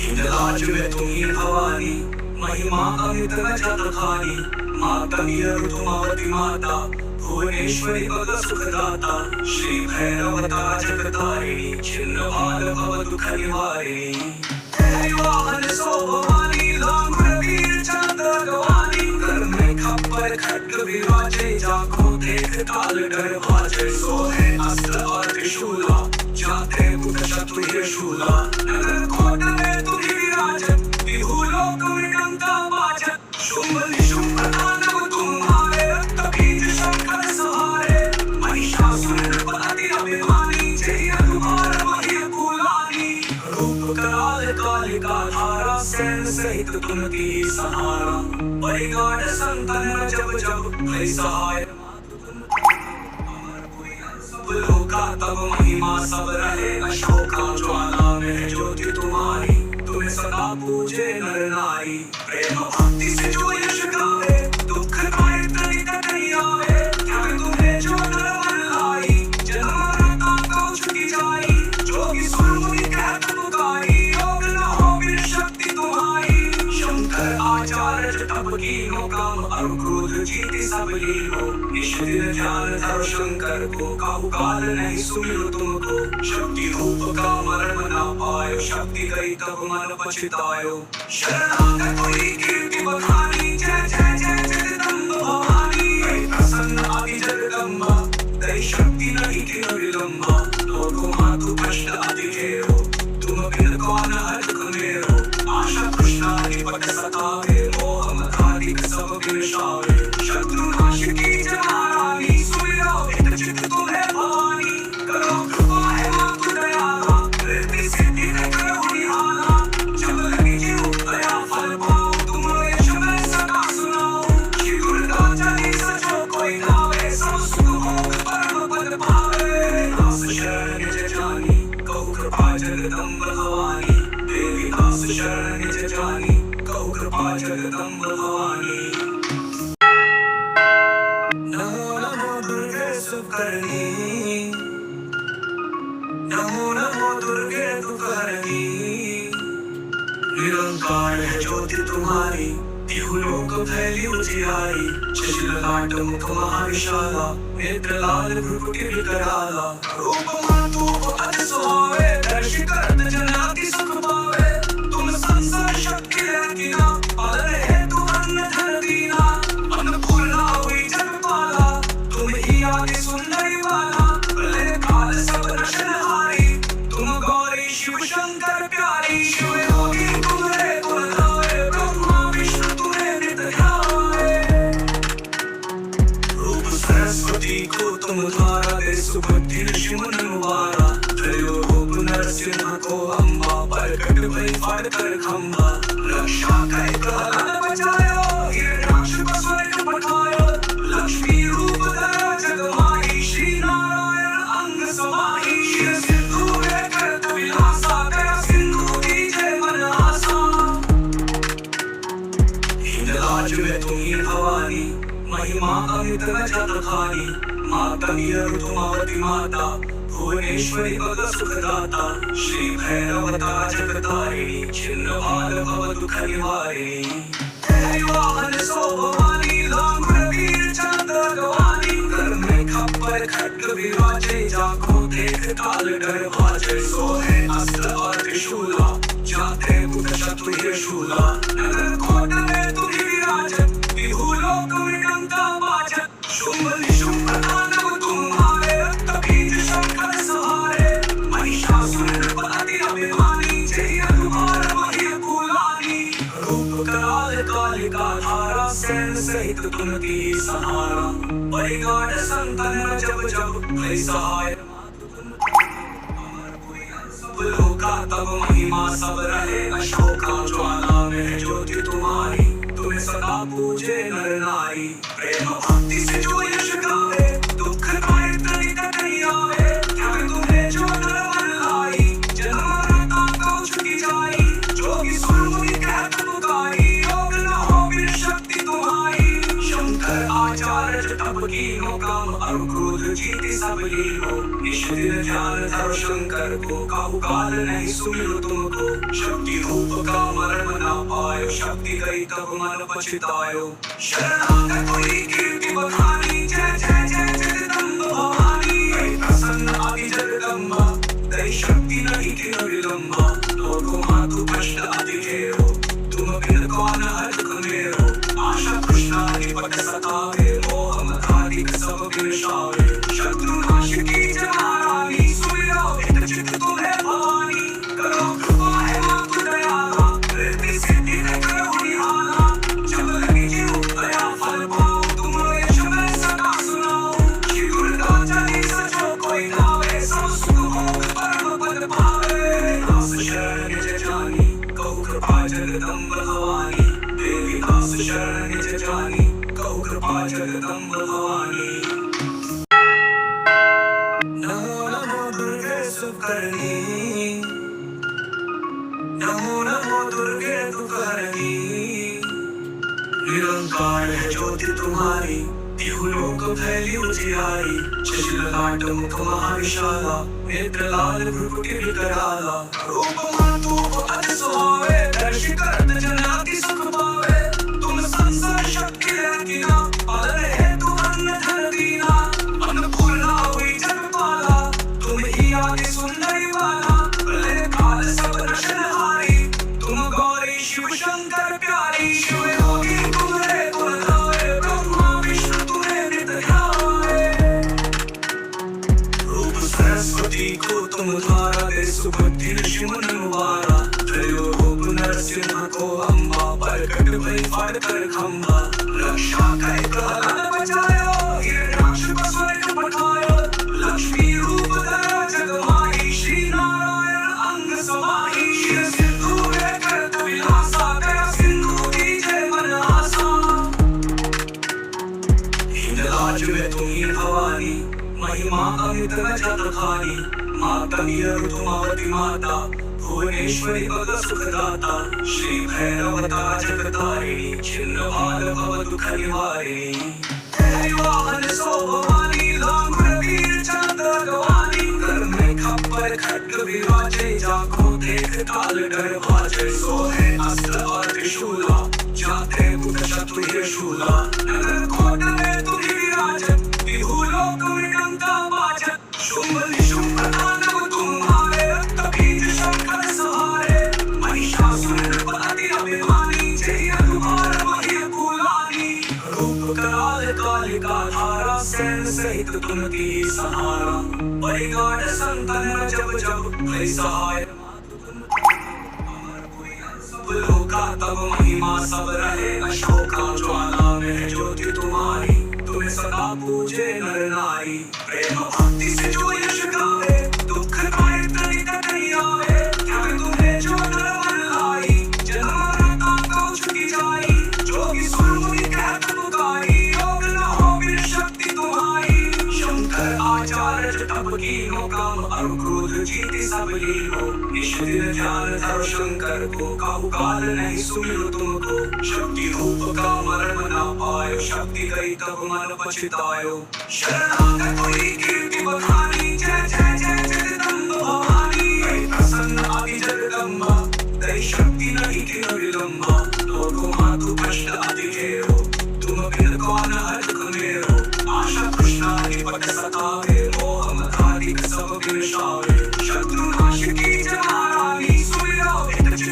हिंदराज में तुम ही भवानी महिमा अमित न जत खानी माता ऋतुमती माता भुवनेश्वरी भग सुखदाता श्री भैरवता जगतारिणी छिन्न भाल भव दुख निवारिणी तेरी वाहन सो भवानी लांगुर वीर चंद्र गवानी कर में खप्पर खड्ग विराजे जाको देख काल डर भाजे सोहे अस्त्र और त्रिशूला जाते बुध शत्रु शूला नगर कोट में तुम ही विराजत तिहुलोक में डंका बाजत शुंभ निशुंभ तांडव तुम्हारे रक्त बीज शंकर सहारे महिषासुर नृपति अभिमानी जय अनुभार मही कुलानी रूप कराल कालिका धारा सैन सहित तुम की सहारा परिगाढ़ संतन जब जब भय सहाय सब लोका तब महिमा सब रहे अशोका ज्वाला में ज्योति तुम्हारी तुम्हें सदा पूजे नर नारी प्रेम भक्ति से जो यश गावे दुख पाए तनिक नहीं आवे त्याग तुम्हें जो नर मन लाई जन्म मरता को छुटी जाई जोगी सुर मुनि कहत पुकारी योग न हो बिन शक्ति तुम्हारी शंकर आचार्य तप कीनो काम और क्रोध जीति सब लीनो निश दिन ध्यान धरो शंकर को काहू काल नहीं सुमिरो तुमको शक्ति रूप का मरण न पायो शक्ति गई तब मन पछतायो शरणागत हुई कीर्ति बखानी जय जय जय जगदम्ब भवानी हे प्रसन्न आदि जगदम्बा तेरी शक्ति नहीं कि विलंबा लोगों मातु कष्ट अति घेरो तुम बिन कौन हर्ष मेरो आशा कृष्णा निपट सतावे मोह मदाधिक सब विनाशावे शत्रु नाश की जनारानी सुमिरो हित चित तुम्हें भवानी करो कृपा है मातु दयाला रिद्धि सिद्धि ने करो निहाला जब लगी जीव दया फल पाओ तुम यश में सदा सुनाओ श्री दुर्गा चली सचो कोई गावे सब सुख भोग परम पद पावे दास शरण निज जानी कहु कृपा जगदम्ब भवानी देवी दास शरण निज जानी कहु कृपा जगदम्ब भवानी नमो नमो दुर्गे सुकरणी नमो नमो दुर्गे तुकरणी निरंकार है ज्योति तुम्हारी तिहुलोक फैली उजियारी शिशिललाट मुख महाविशाला नेत्र लाल भ्रुकुटी कराला रूप मातूप अति सुहावे दर्शी करत जनाति सुख पावे तुम संसार शक्ति रंगीना पालन हेतु अन्न धन दीना अन्नपूर्णा हुई जगपाला तुम ही आदि सुंदरी वाला प्रलय काल सब रचनहारी तुम गौरी शिव शंकर प्यारी शिव योगी तुम्हारे गुण गाए ब्रह्मा विष्णु तुम्हें नित ध्याए रूप सरस्वती को तुम धारा दे सुबुद्धि ऋषि मुनि मुबारा त्रयो रूप नरसिंह को अम्बा प्रकट भई फाड़ कर खंबा रक्षा कई प्रहलाद बचायो हिरण्याक्ष को स्वर्ग पठायो लक्ष्मी रूप धरा जग माही श्री नारायण अंग समाही शिव सिंधु करत विलासा दया सिंधु दीजे मन आसा हिंदराज में तुम ही भवानी महिमा अमित न जत खानी माता ऋतुमती माता भुवनेश्वरी भग सुखदाता श्री भैरवता जगतारिणी छिन्न भाल भव दुख निवारिणी तेरी वाहन सो भवानी लांगुर वीर चंद्र गवानी कर में खप्पर खड्ग विराजे जाको देख काल डर भाजे सोहे अस्त्र और त्रिशूला जाते बुद्ध शत्रु शूला नगर कोट में तुम्ही विराजत विहू लोक विडंका वाजत शुंभ निशुंभ दानव तुम्हारे रक्त बीज शंकर सहारे महिषासुर नृपति अभिमानी जय अनुभार मही कुलानी रूप कराल कालिका धारा सैन सहित तुमती सहारा परिगाढ़ संतन जब जब भय सहाय लोका तब महिमा सब रहे अशोका ज्वाला में ज्योति तुम्हारी तुम्हें सदा पूजे नर नारी प्रेम भक्ति से जो यश गावे दुख पाए तनिक नहीं आवे त्याग तुम्हें जो नर मन लाई जन्म मरता तो छुटी जाई जोगी सुर मुनि कहत पुकारी योग न हो बिन शक्ति तुम्हारी शंकर आचार्य तप कीनो काम और क्रोध जीति सब लीनो निश दिन ध्यान धरो शंकर को काहू काल नहीं सुमिरो तुमको शक्ति रूप का मरण न पायो शक्ति गई तब मन पछतायो शरणागत कोई कीर्ति बखानी जय जय जय जगदम्ब भवानी हे प्रसन्न आदि जगदम्बा तेरी शक्ति नहीं किन विलंबा लोको मातु कष्ट अति घेरो तुम बिन कौन हर्ष मेरो आशा कृष्णा निपट सतावे मोह मदाधिक सब विनाशावे शत्रु नाश की जनारानी सुमिरो हित चित तुम्हें भवानी करो कृपा है मातु दयाला रिद्धि सिद्धि ने करो निहाला जब लगी जीव दया फल पाओ तुम यश में सदा सुनाओ श्री दुर्गा चली सचो कोई गावे सब सुख भोग परम पद पावे दास शरण निज जानी कहु कृपा जगदम्ब भवानी देवी दास शरण निज जानी कहु कृपा जगदम्ब भवानी नमो नमो दुर्गे सुकरणी नमो नमो दुर्गे तुकरणी निरंकार है ज्योति तुम्हारी तिहु लोक फैली उजियारी शशि ललाट मुख महाविशाला नेत्र लाल भ्रुकुटि विकराला रूप मातु अति सुहावे दर्श करत जन अति सुख पावे तुम संसार शक्ति रंगीना पालन हेतु अन्न धन दीना अन्नपूर्णा हुई जगपाला तुम ही आदि सुंदरी वाला प्रलय काल सब रचनहारी तुम गौरी शिव शंकर प्यारी शिव योगी तुम्हारे गुण गावे ब्रह्मा विष्णु तुम्हें नित ध्यावे रूप सरस्वती को तुम धारा दे सुबुद्धि ऋषि मुनि मुबारा त्रयो रूप नरसिंह को अम्बा प्रकट भई फाड़ कर खंबा रक्षा कर प्रहलाद बचायो हिरण्याक्ष को स्वर्ग पठायो लक्ष्मी रूप धरा जगमाही श्री नारायण अंग समाही शिव सिंधु करत विलासा दया सिंधु दीजे मन आसा हिंदराज में तुम ही भवानी महिमा अमित न जत खानी माता ऋतुमावती माता भुवनेश्वरी भग सुखदाता श्री भैरवता जगतारिणी छिन्न भाल भव दुख निवारिणी तेरी वाहन सो भवानी लांगुर वीर चंद्र गवानी कर में खप्पर खड्ग विराजे जाको देख काल डर भाजे सोहे अस्त्र और त्रिशूला जाते बुद्ध शत्रु शूला नगर कोट में तुम्ही विराजत विहू लोक विडंका वाजत शुंभ निशुंभ दानव तुम्हारे रक्त बीज शंकर सहारे महिषासुर नृपति अभिमानी जय अनुभार मही कुलानी रूप कराल कालिका धारा सैन सहित तुमती सहारा परिगाढ़ संतन जब जब भय सहाय लोका तब महिमा सब रहे अशोका ज्वाला में ज्योति तुम्हारी तुम्हें सदा पूजे नर नारी प्रेम भक्ति से जो यश गावे दुख पाए तनिक नहीं आवे त्याग तुम्हें जो नर मन लाई जन्म मरता तो छुटी जाई जोगी सुर मुनि कहत पुकारी योग न हो बिन शक्ति तुम्हारी शंकर आचार्य तप कीनो काम और क्रोध जीति सब लीनो निश दिन ध्यान धरो शंकर को काहू काल नहीं सुमिरो तुमको शक्ति रूप का मरण न पायो शक्ति गई तब मन पछतायो शरणागत कोई कीर्ति बखानी जय जय जय जगदम्ब भवानी हे प्रसन्न आदि जगदम्बा तेरी शक्ति नहीं किन विलंबा लोको मातु कष्ट अति घेरो तुम बिन कौन हर्ष मेरो आशा कृष्णा निपट सतावे मोह मदाधिक सब विनाशावे शत्रु नाश की जनारानी सुमिरो हित चित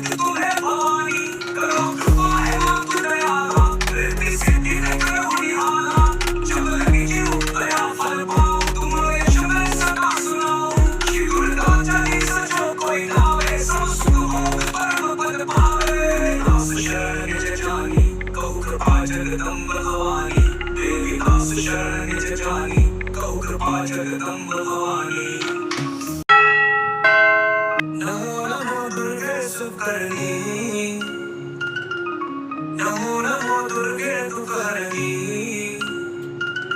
नमो नमो दुर्गे सुकरणी, नमो नमो दुर्गे तुकरणी।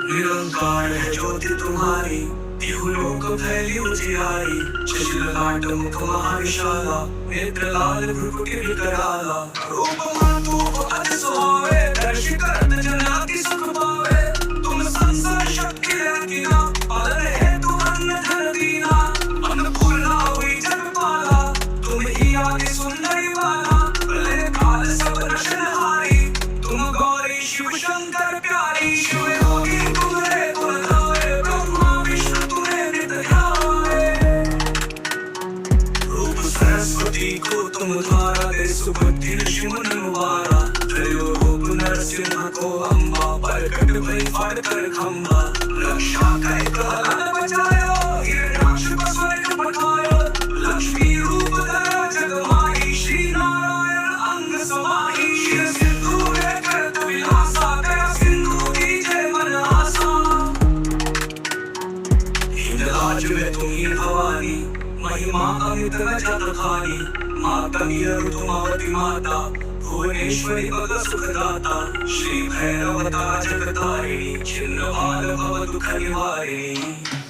निरंकार है ज्योति तुम्हारी, तिहुलोक फैली उजियारी। शशिललाट मुख महाविशाला, नेत्र लाल भ्रुकुटि विकराला। रूप मातूप अति सुहावे, दर्श करत जन अति सुख पावे। तुम संसार शक्ति रंगीना, पालन हेतु अन्य धन दीना। अन्नपूर्णा हुई जगपाला, तुम ही आदि सुंदरी बाला। प्रलय काल सब रचनहारी, तुम गौरी शिव शंकर प्यारी। शिव योगी तुम्हारे गुण गावे, ब्रह्मा विष्णु तुम्हें नित ध्यावे। रूप सरस्वती को तुम धारा दे, सुबुद्धि ऋषि मुनि मुबारा। त्रयो रूप नरसिंह को अम्बा, प्रकट भई फाड़ कर खंबा। रक्षा कई प्रहलाद बचायो, हिरण्याक्ष को स्वर्ग पठायो। लक्ष्मी रूप धरा जग माही, श्री नारायण अंग समाही। शिव सिंधु में करत विलासा, दया सिंधु दीजे मन आसा। हिंदराज में तुम ही भवानी, महिमा अमित न जात खानी। माता ऋतुमती माता, भुवनेश्वरी भग सुखदाता। श्री भैरवता जगतारिणी, छिन्न भाल भव दुख निवारिणी।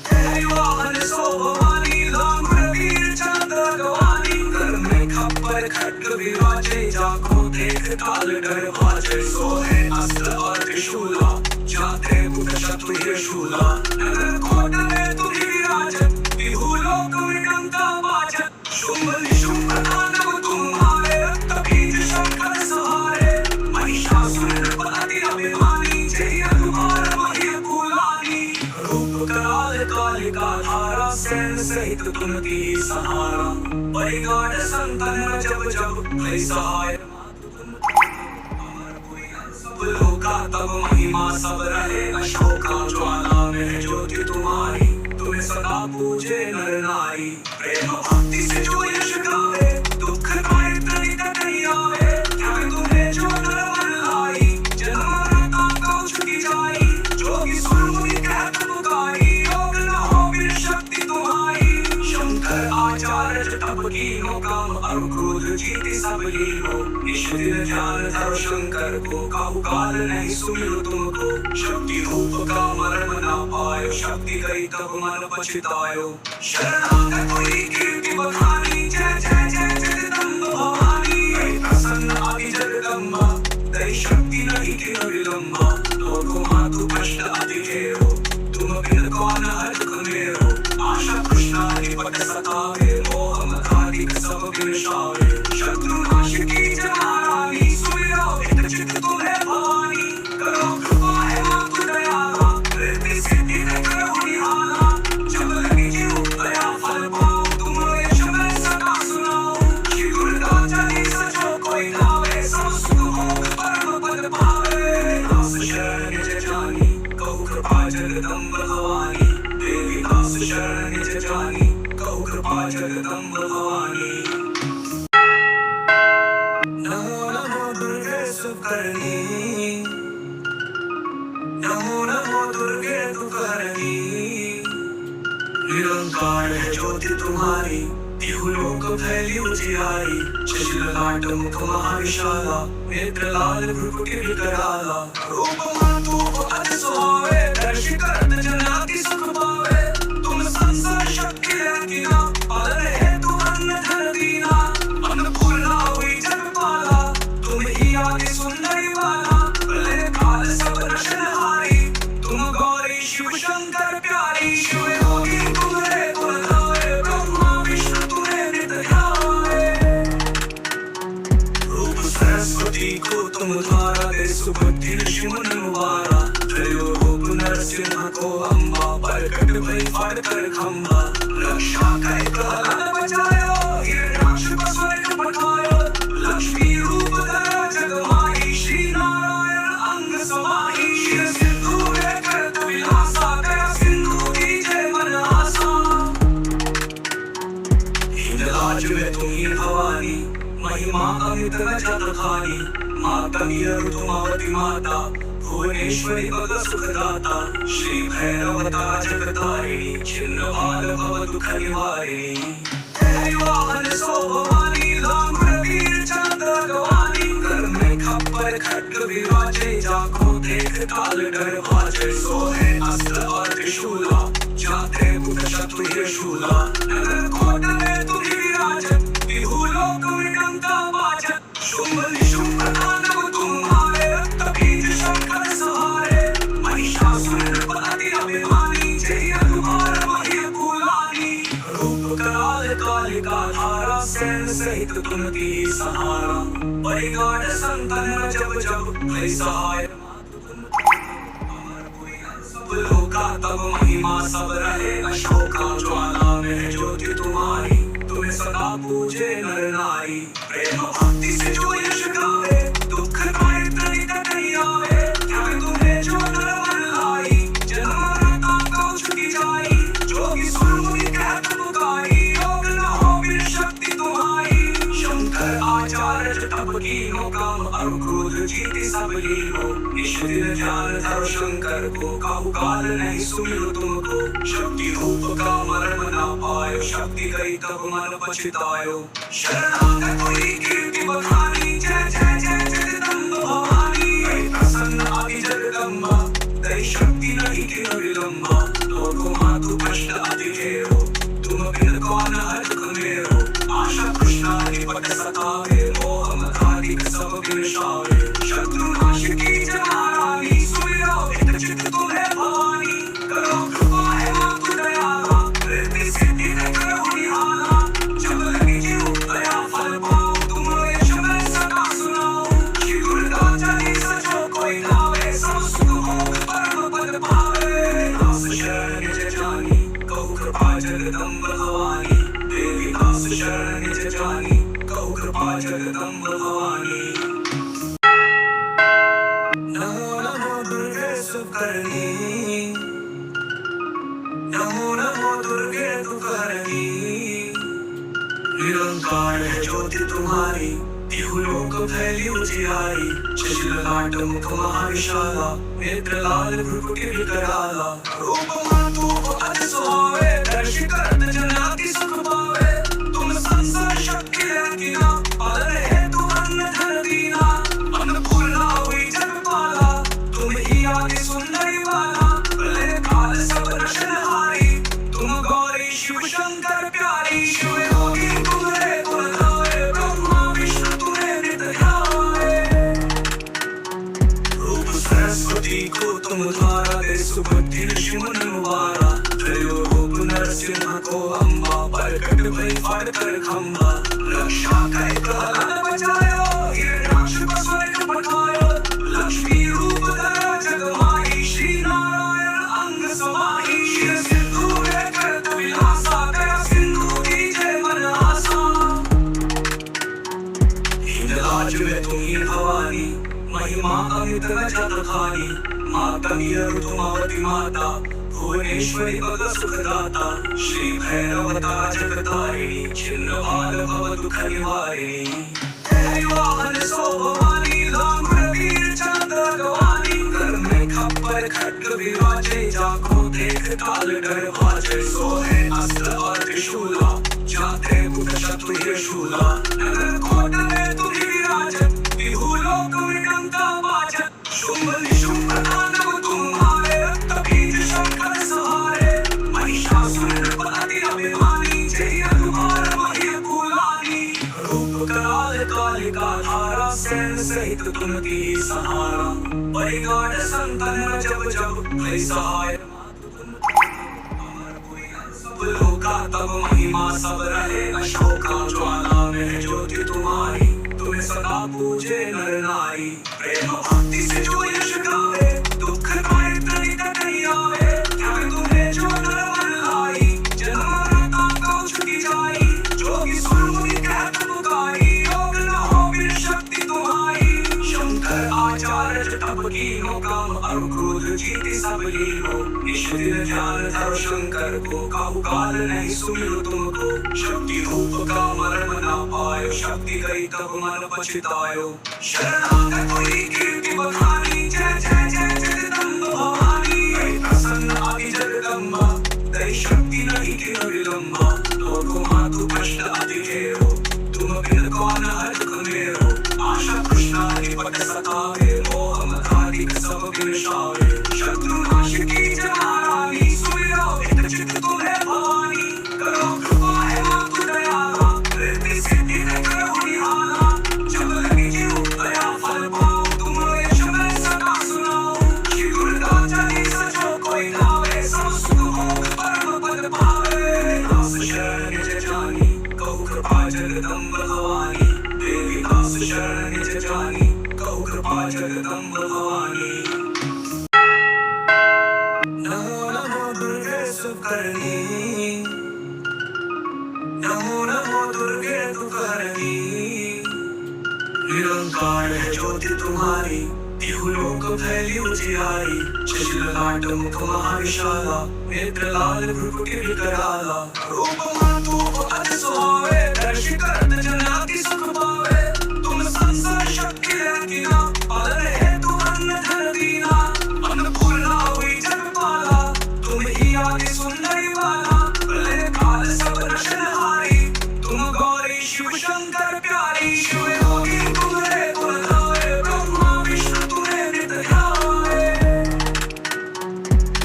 तेरी वाहन सो भवानी, लांगुर वीर चंद्र गवानी। कर में खप्पर खड्ग विराजे, जाको देख काल डर भाजे। सोहे अस्त्र और त्रिशूला, जाते मुख चतुर शूला। नगर कोट में तुम ही विराजत, तिहुलोक में डंका बाजत। शुंभ निशुंभ तांडव तुम्हारे, रक्त बीज शंकर सहारे। महिषासुर नृपति अभिमानी, जय हनुमान वही कुलानी। रूप कराल कालिका धारा, सैन सहित तुम की सहारा। परिगाढ़ संतन जब जब, भय सहाय सब लोका। तब महिमा सब रहे, अशोका ज्वाला में ज्योति तुम्हारी। तुम्हें सदा पूजे नर नारी, प्रेम भक्ति से जो यश गावे। दुख पाए तनिक नहीं आवे, त्याग तुम्हें जो नर मन लाई। जन्म मरता को छुटी जाई, जोगी सुर मुनि कहत पुकारी। योग न हो बिन शक्ति तुम्हारी, शंकर आचार्य तप कीनो। काम और क्रोध जीति सब लीनो, निश दिन ध्यान धरो शंकर को। काहू काल नहीं सुमिरो तुमको, शक्ति रूप का मर्म न पायो। शक्ति गई तब मन पछतायो, शरणागत हुई कीर्ति बखानी। जय जय जय जगदम्ब भवानी, गई प्रसन्न आदि जगदम्बा। तेरी शक्ति नहीं किन विलंबा, लोको मातु कष्ट अति घेरो। तुम बिन कौन हर्ष मेरो, आशा कृष्णा निपट सतावे। मोह मदाधिक सब विनाशावे, शत्रु नाश की जनारानी। सुमिरो हित चित तुम्हें भवानी, करो कृपा है मातु दयाला। रिद्धि सिद्धि न करो निहाला, जब लगी जीव दया फल पाओ। तुम यश में सदा सुनाओ, श्री दुर्गा चालीसा जो कोई गावे। सब सुख भोग परम पद पावे। दास शरण निज जानी, कहु कृपा जगदम्ब भवानी। देवी दास शरण निज जानी, कहु कृपा जगदम्ब भवानी। नमो नमो दुर्गे सुकरणी, नमो नमो दुर्गे तुकरणी। निरंकार है ज्योति तुम्हारी, तिहुलोक फैली उजियारी। शशिललाट मुख महाविशाला, नेत्र लाल भ्रुकुटि विकराला। रूप मातूप अति सुहावे, दर्श करत जन अति सुख पावे। तुम संसार शक्ति रंगीना, पालन हेतु अन्य धन दीना। अन्नपूर्णा हुई जगपाला, तुम ही आदि सुंदरी बाला। प्रलय काल सब रचनहारी, तुम गौरी शिव शंकर प्यारी। शिव योगी तुम्हारे गुण गावे, ब्रह्मा विष्णु तुम्हें नित ध्यावे। रूप सरस्वती को तुम धारा दे, सुबुद्धि ऋषि मुनि मुबारा। त्रयो रूप नरसिंह को अम्बा, प्रकट भई फाड़ कर खंबा। रक्षा कई प्रहलाद बचायो, हिरण्याक्ष को स्वर्ग पठायो। लक्ष्मी रूप धरा जग माही, श्री नारायण अंग समाही। शिव सिंधु में करत विलासा, दया सिंधु दीजे मन आसा। हिंदराज में तुम ही भवानी, महिमा अमित न जात खानी। माता ऋतुमती माता, भुवनेश्वरी भग सुखदाता। श्री भैरवता जगतारिणी, छिन्न भाल भव दुख निवारिणी। तेरी वाहन काल डर भाजय सोहे अस्त्र और त्रिशूला जाते बुध शत्रु ये शूला नगर कोट में तुम्ही विराजत बिहू लोक विडंका बाजत शुंभ निशुंभ दानव तुम्हारे रक्त बीज शंकर सहारे महिषासुर नृपति अभिमानी जय अनुभार वही कुलानी रूप कराल कालिका धारा सैन सहित तुम दी सहारा परिगाढ़ संतन जब जब भय सहाय लोका तब महिमा सब रहे अशोका ज्वाला में ज्योति तुम्हारी तुम्हें सदा पूजे नर नारी प्रेम भक्ति से जो यश गावे दुख पाए तनिक नहीं आवे त्याग तुम्हें जो नर मन लाई जन्म मरता को छुटी जाई जोगी सुर मुनि कहत पुकारी योग न हो बिन शक्ति तुम्हारी शंकर आचार्य तप कीनो काम और क्रोध जीति सब लीनो निश दिन ध्यान धरो शंकर को काहू काल नहीं सुमिरो तुमको शक्ति रूप का मरण न पायो शक्ति गई तब मन पछतायो शरणागत कोई कीर्ति बखानी जय जय जय जगदम्ब भवानी गई प्रसन्न आदि जगदम्बा तेरी शक्ति नहीं किन विलंबा लोको मातु कष्ट अति घेरो तुम बिन कौन हर्ष मेरो आशा कृष्णा निपट सतावे मोह मदाधिक सब विनाशावे शत्रु नाश की जनारानी सुमिरो हित चित तुम्हें भवानी करो कृपा है मातु दयाला रिद्धि सिद्धि न करो निहाला जब लगी जीव दया फल पाओ तुम यश में सदा सुनाओ श्री दुर्गा चालीसा जो कोई गावे सब सुख भोग परम पद पावे दास शरण निज जानी कहु कृपा जगदम्ब भवानी देवी दास शरण निज जानी कहु कृपा जगदम्ब भवानी नमो नमो दुर्गे सुकरणी नमो नमो दुर्गे तुकरणी निरंकार है ज्योति तुम्हारी तिहु लोक फैली उजियारी शशि ललाट मुख महाविशाला नेत्र लाल भ्रुकुटि विकराला रूप मातु अति सुहावे दर्श करत जन अति सुख पावे तुम संसार शक्ति रंगीना पालन हेतु अन्न धन दीना अन्नपूर्णा हुई जगपाला तुम ही आदि सुंदरी वाला प्रलय काल सब रचनहारी तुम गौरी शिव शंकर प्यारी शिव योगी तुम्हारे गुण गावे ब्रह्मा विष्णु तुम्हें नित ध्यावे रूप सरस्वती को तुम धारा दे सुबुद्धि ऋषि मुनि मुबारा त्रयो रूप नरसिंह को अम्बा प्रकट भई फाड़ कर खंबा रक्षा कई प्रहलाद बचायो हिरण्याक्ष को स्वर्ग पठायो लक्ष्मी रूप धरा जगमाई श्री नारायण अंग समाई शिव सिंधु में करत विलासा दया सिंधु दीजे मन आसा हिंदराज में तुम ही भवानी महिमा अमित न जत खानी माता ऋतुमावती माता भुवनेश्वरी भग सुखदाता श्री भैरवता जगतारिणी छिन्न भाल भव दुख निवारिणी तेरी वाहन सो भवानी लांगुर वीर चंद्र गवानी कर में खप्पर खड्ग विराजे जाको देख काल डर भाजय सोहे अस्त्र और त्रिशूला जाते बुध शत्रु ये शूला नगर कोट में तुम्ही विराजत बिहू लोक विडंका बाजत शुंभ निशुंभ दानव तुम्हारे रक्त बीज शंकर सहारे महिषासुर नृपति अभिमानी जय अनुभार वही कुलानी रूप कराल कालिका धारा सैन सहित तुम दी सहारा परिगाढ़ संतन जब जब भय सहाय लोका तब महिमा सब रहे अशोका ज्वाला में ज्योति तुम्हारी तुम्हें सदा पूजे नर नारी प्रेम भक्ति से जो यश गावे दुख पाए तनिक नहीं आवे त्याग तुम्हें जो नर मन लाई जन्म मरता को छुटी जाई जोगी सुर मुनि कहत पुकारी योग न हो बिन शक्ति तुम्हारी शंकर आचार्य तप कीनो काम और क्रोध जीति सब लीनो निश दिन ध्यान धरो शंकर को काहू काल नहीं सुमिरो तुमको शक्ति रूप का मरण न पायो शक्ति गई तब मन पछतायो शरणागत कोई कीर्ति बखानी जय जय जय जगदम्ब भवानी गई प्रसन्न आदि जगदम्बा तेरी शक्ति नहीं किन विलंबा लोको मातु कष्ट अति घेरो तुम बिन कौन हर्ष मेरो आशा कृष्णा निपट सतावे मोह मदाधिक सब विनाशावे जगदम्ब भवानी, देवी दास शरण निज जानी, कहो कृपा जगदम्ब भवानी। नमो नमो दुर्गे सुकरनी, नमो नमो दुर्गे तुकरनी, निरंकार है ज्योति तुम्हारी, तिहुलोक फैली उजियारी, शशि ललाट मुख महाविशाला, नेत्र लाल भ्रुकुटि विकराला, रूप माधुप अति सुहावे, दर्श करत जन अति सुख पावे, तुम संसार शक्ति रंगीना, पालन हेतु अन्न धन दीना, अन्नपूर्णा हुई जगपाला, तुम ही आदि सुंदरी वाला, प्रलय काल सब नशनहारी, तुम गौरी शिव शंकर प्यारी, शिव योगी तुम्हारे गुण गावे, ब्रह्मा विष्णु तुम्हें नित ध्यावे,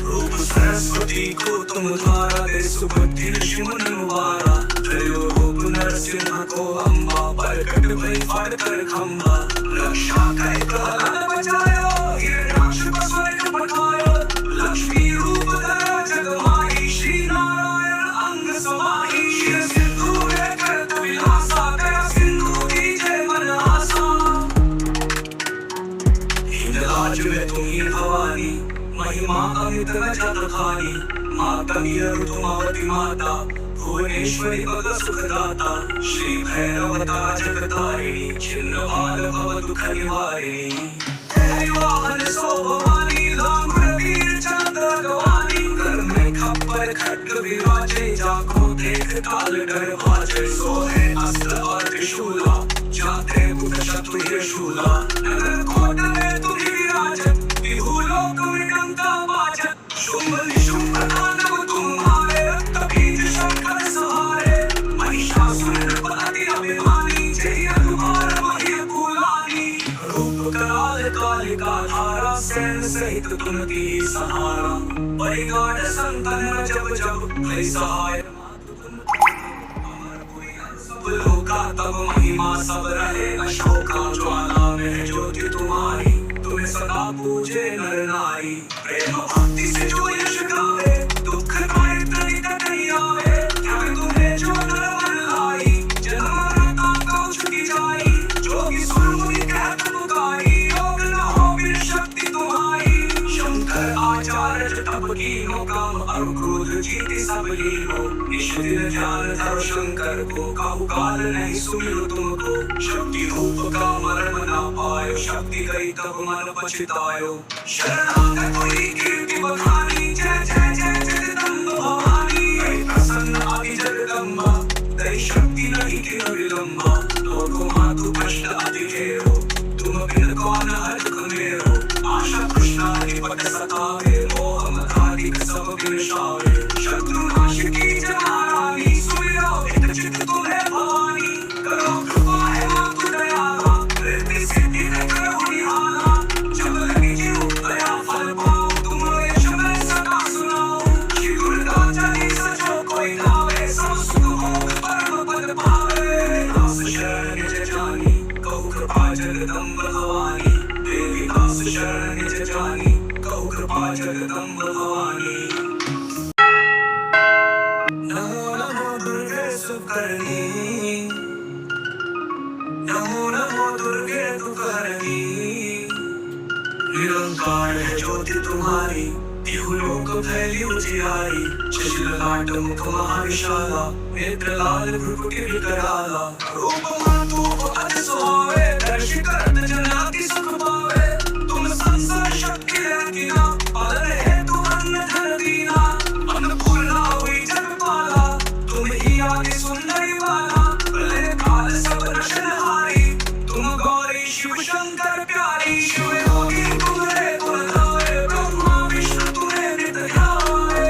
रूप सरस्वती को तुम धारा दे सुबुद्धि ऋषि मुनि मुबारा, त्रयो रूप नरसिंह को अम्बा, प्रकट भई फाड़ कर खंबा, रक्षा कई प्रहलाद बचायो, हिरण्याक्ष को स्वर्ग पठायो, लक्ष्मी रूप धरा जग माही, श्री नारायण अंग समाही, शिव सिंधु करत विलासा, दया सिंधु दीजे मन आसा, हिंदराज में तुम ही भवानी, महिमा अमित न जत खानी, माता ऋतुमती माता, भुवनेश्वरी भग सुखदाता, श्री भैरवता जगतारिणी, छिन्न भाल भव दुख निवारिणी, तेरी वाहन सो भवानी, लांगुर वीर चंद्र गवानी, कर में खप्पर खड्ग विराजे, जाको देख काल डर भाजे, सोहे अस्त्र और त्रिशूला, जाते बुध शत्रु शूला, नगर कोट में तुम ही विराजत, तिहुलोक में डंका बाजत, शुंभ निशुंभ तांडव तुम्हारे, रक्त बीज शंकर सहारे, महिषासुर नृपति अभिमानी, जय अनुभार वही कुलानी, रूप कराल कालिका धारा, सैन सहित तुम दी सहारा, परिगाढ़ संतन जब जब भय सहाय, सब लोका तब महिमा सब रहे, अशोका ज्वाला में ज्योति तुम्हारी, तुम्हें सदा पूजे नर नारी, प्रेम भक्ति से जो यश गावे, दुख पाए तनिक नहीं आवे, त्याग तुम्हें जो नर मन लाई, जन्म मरता को छुटी जाई, जोगी सुर मुनि कहत पुकारी, योग न हो बिन शक्ति तुम्हारी, शंकर आचार्य तप कीनो, काम और क्रोध जीते सब लीनो, निश दिन ध्यान धरो शंकर को, काहू काल नहीं सुमिरो तुमको, शक्ति रूप का मरण न पायो, शक्ति गई तब मन पछतायो, शरणागत हुई कीर्ति बखानी, जय जय जय जगदम्ब भवानी, गई प्रसन्न आदि जगदम्बा, तेरी शक्ति नहीं किन विलंबा, लोको मातु कष्ट अति घेरो, तुम बिन कौन हर्ष मेरो, आशा कृष्णा निपट सतावे, मोह मदाधिक सब विनाशावे, शत्रु नाश की जनारानी, सुमिरो हित चित तुम्हें भवानी, करो कृपा है मातु दयाला, रिद्धि सिद्धि है करो निहाला, जब लगी जीव दया फल पाओ, तुम यश में सदा सुनाओ, श्री दुर्गा चालीसा जो कोई गावे, सब सुख भोग परम पद पावे, दास शरण निज जानी, कहो कृपा जगदम्ब भवानी, देवी दास शरण निज जानी, कहो कृपा जगदम्ब भवानी। नमो नमो दुर्गे सुकरनी, नमो नमो दुर्गे तुकरनी, निरंकार है ज्योति तुम्हारी, तिहुलोक फैली उजियारी, शशि ललाट मुख महाविशाला, नेत्र लाल भ्रुकुटि विकराला, रूप माधुप अति सुहावे, दर्श करत जन अति सुख पावे, तुम संसार शक्ति रंगीना, पालन हेतु अन्न धन दीना, अन्नपूर्णा हुई जगपाला, तुम ही आदि सुंदरी वाला, प्रलय काल सब नशनहारी, तुम गौरी शिव शंकर प्यारी, शिव योगी तुम्हारे गुण गावे, ब्रह्मा विष्णु तुम्हें नित ध्यावे,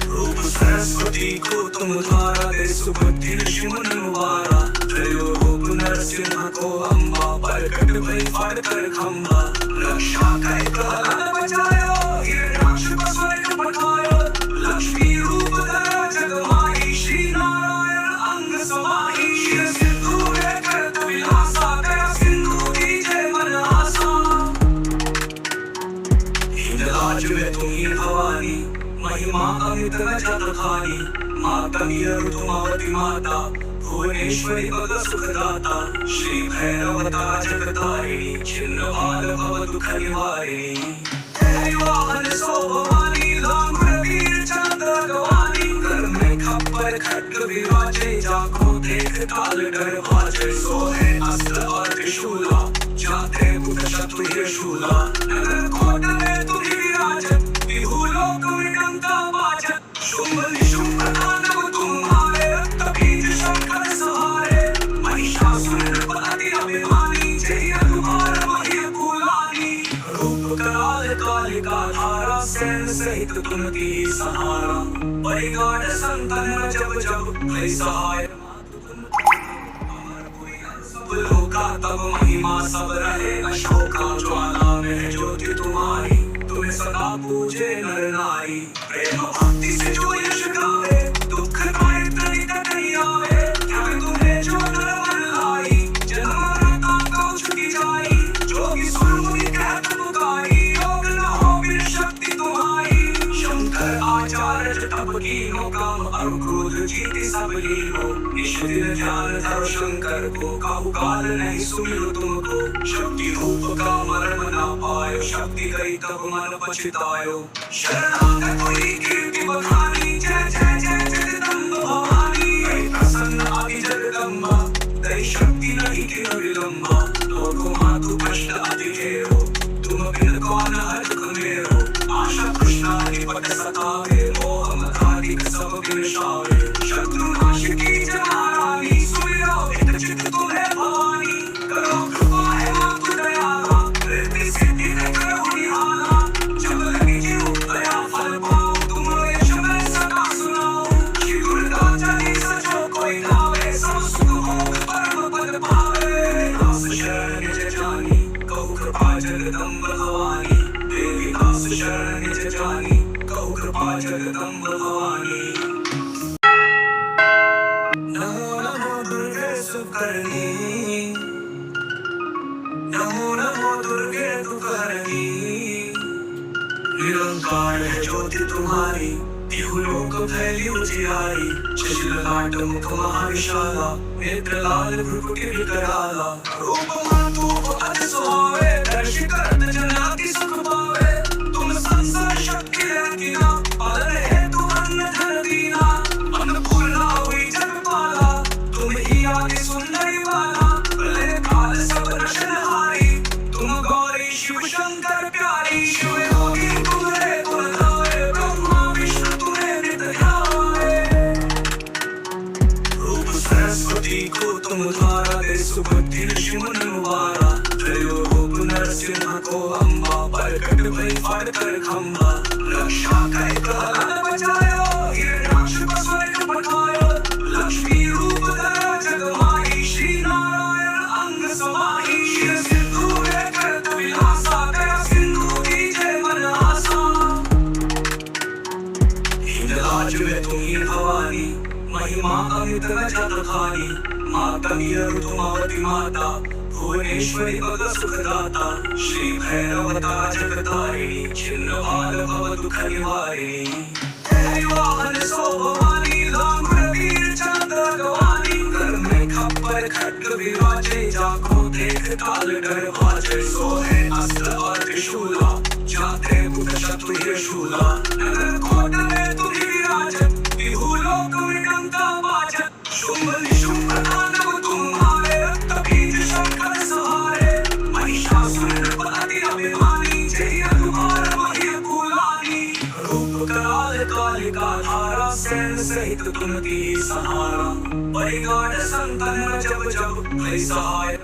रूप सरस्वती को तुम धारा दे सुबुद्धि ऋषि मुनि मुबारा, त्रयो रूप नरसिंह को अम्बा, प्रकट भई फाड़ कर खंबा, रक्षा कई प्रहलाद बचायो, हिरण्याक्ष को स्वर्ग पठायो, लक्ष्मी रूप धरा जग माही, श्री नारायण अंग समाही, शिव सिंधु करत विलासा, दया सिंधु दीजे मन आसा, हिंदराज में तुम ही भवानी, महिमा अमित न जत खानी, माता ऋतुमावती माता भुवनेश्वरी पद सुखदाता श्री भैरवता जगतारिणी छिन्न भाल भव दुख निवारिणी वाहन सो भवानी लांगुर वीर चंद्र गवानी कर में खप्पर खड्ग विराजे जाको देख काल डर भाजे सोहे अस्त्र और त्रिशूला जाते बुध शत्रु शूला नगर कोट में तुझी विराजत विहु लोक विडंता बाजत शुंभ निशुंभ तांडव तुम्हारे रक्त बीज शंकर सहारे महिषासुर नृपति अभिमानी जय अनुभार वही कुलानी रूप कराल कालिका धारा सैन सहित तुमती सहारा परिगाढ़ संतन जब जब भय सहाय लोका तब महिमा सब रहे अशोका ज्वाला में ज्योति तुम्हारी तुम्हें सदा पूजे नर नारी प्रेम भक्ति से जो यश गावे दुख पाए तनिक नहीं आवे क्या तुम्हें जो नर मन लाई जन्म मरता तो छुटी जाई जोगी सुर मुनि कहत पुकारी योग न हो बिन शक्ति तुम्हारी शंकर आचार्य तप कीनो काम और क्रोध जीते सब लीनो निश दिन ध्यान धरो शंकर को काहू काल नहीं सुमिरो तुमको शक्ति रूप का मरण न पायो शक्ति गई तब मन पछतायो शरणागत कोई कीर्ति बखानी जय जय जय जगदम्ब भवानी गई प्रसन्न आदि जगदम्बा तेरी शक्ति नहीं कि विलंबा लोगों मातु कष्ट अति घेरो तुम बिन कौन हर्ष मेरो आशा कृष्णा निपट सतावे मोह मदाधिक सब विनाशावे शत्रु नाश की जनारानी सुमिरो हित चित तुम्हें भवानी करो कृपा है मातु दयाला कृति सिद्धि ने करो निहाला जब लगी जीव दया फल पाओ तुम यश में सदा सुनाओ श्री दुर्गा चली सचो कोई गावे सब सुख भोग परम पद पावे दास शरण निज जानी कहु कृपा जगदम्ब भवानी देवी दास शरण निज जानी कहु कृपा जगदम्ब भवानी नमो नमो दुर्गे सुकरणी नमो नमो दुर्गे दुखहरणी निरंकार है ज्योति तुम्हारी तिहु लोक फैली उजियारी शशि ललाट मुख महाविशाला नेत्र लाल भ्रुकुटि विकराला रूप मातु अति सुहावे दर्श करत जन अति सुख पावे तुम संसार शक्ति रंगीना पालन हेतु अन्न धन दीना अन्नपूर्णा हुई जगपाला तुम ही आदि सुंदरी वाला प्रलय काल सब रचनहारी तुम गौरी शिव शंकर प्यारी शिव योगी तुम्हारे गुण गावे ब्रह्मा विष्णु तुम्हें नित ध्यावे रूप सरस्वती को तुम धारा दे सुबुद्धि ऋषि मुनि मुबारा त्रयो रूप नरसिंह को अम्बा प्रकट भई फाड़ कर खंबा रक्षा कर प्रहलाद बचायो हिरण्याक्ष को स्वर्ग पठायो लक्ष्मी रूप धरा जगमाई श्री नारायण अंग समाही शिव सिंधु में करत विलासा दया सिंधु दीजे मन आसा हिंदराज में तुम ही भवानी महिमा अमित न जत खानी माता ऋतुमावती माता भुवनेश्वरी पद सुखदाता श्री भैरवता जगतारिणी छिन्न भाल भव दुख निवारिणी वाहन सो भवानी लांगुर वीर चंद्र गवानी कर में खप्पर खड्ग विराजे जाको देख काल डर भाजे सोहे अस्त्र और त्रिशूला जाते बुध शत्रु शूला नगर कोट में तुझी विराजत विहु लोक विडंता बाजत शुंभ निशुंभ तांडव तुम्हारे रक्त बीज शंकर सहारे महिषासुर नृपति अभिमानी जय अनुभार वही कुलानी रूप कराल कालिका धारा सैन सहित तुमती सहारा परिगाढ़ संतन जब जब भय सहाय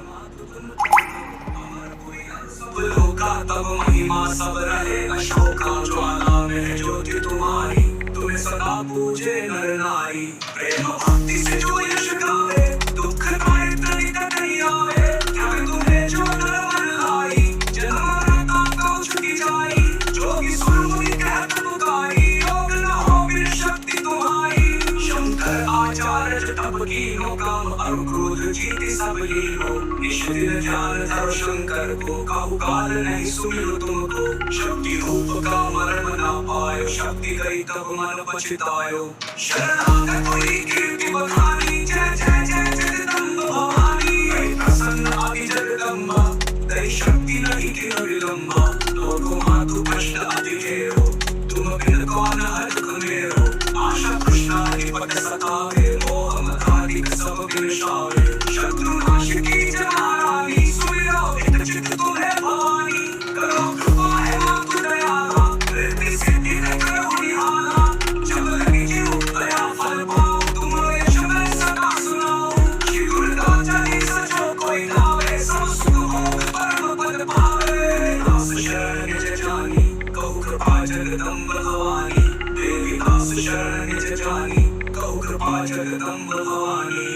लोका तब महिमा सब रहे अशोका ज्वाला में ज्योति तुम्हारी तुम्हें सदा पूजे नर नारी प्रेम भक्ति से जो यश गावे दुख पाए तनिक नहीं आवे क्या तुम्हें जो नर मन लाई जन्म मरता तो छुटी जाई जोगी सुर मुनि कहत पुकारी योग न हो बिन शक्ति तुम्हारी शंकर आचार्य तप कीनो काम अरु क्रोध जीति सब लीनो निश दिन ध्यान धरो शंकर को काहू काल नहीं सुमिरो तुमको शक्ति रूप का मरण ना पायो शक्ति गई तब मन पछतायो शरणागत हुई कीर्ति बखानी जय जय जय जगदम्ब भवानी ऐ प्रसन्न आदि जगदम्बा तेरी शक्ति नहीं कि विलंबा लोगों मातु कष्ट अति घेरो तुम बिन कौन हर्ष मेरो आशा कृष्णाधिपत सतावे मोह मदाधिक सब विनाशावे शत्रु नाश की जनारानी सुमिरो हित चित तुम्हें भवानी करो कृपा है मातु दयाला रिद्धि सिद्धि है करो निहाला जब लगी जीव दया फल पाओ तुम यश में सदा सुनाओ श्री दुर्गा चली सचो कोई लावे सब सुख भोग परम पद पावे दास शरण निज जानी कहु कृपा जगदम्ब भवानी देवी दास शरण निज जानी कहु कृपा जगदम्ब भवानी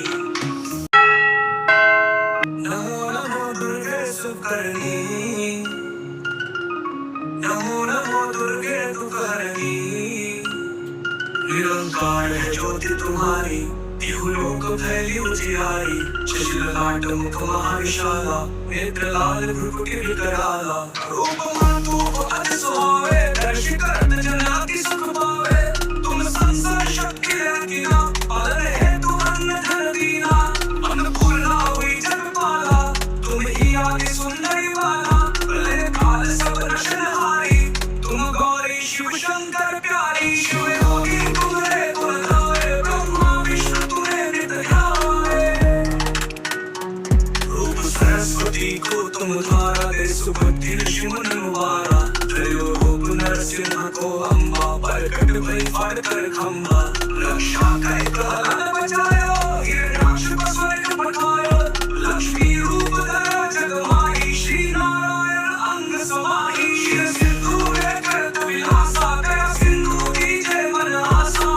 नमो नमो दुर्गे सुकरणी नमो नमो दुर्गे तुकरणी निरंकार है ज्योति तुम्हारी तिहु लोक फैली उजियारी शशि ललाट मुख महाविशाला नेत्र लाल भ्रुकुटि विकराला रूप मातु अति सुहावे दर्श करत जन अति सुख पावे तुम संसार शक्ति रखिना पालन हेतु अन्न धन दीना अन्नपूर्णा हुई जगपाला तुम ही आदि सुंदरी वाला प्रलय काल सब रचनहारी तुम गौरी शिव शंकर प्यारी शिव योगी तुम्हारे गुण गावे ब्रह्मा विष्णु तुम्हें नित ध्यावे रूप सरस्वती को तुम धारा दे सुबुद्धि ऋषि मुनि मुबारा त्रयो रूप नरसिंह को अम्बा प्रकट भई फाड़ कर खंबा रक्षा कई प्रहलाद बचायो हिरण्याक्ष को स्वर्ग पठायो लक्ष्मी रूप धरा जग माही श्री नारायण अंग समाही शिव सिंधु में करत विलासा दया सिंधु दीजे मन आसा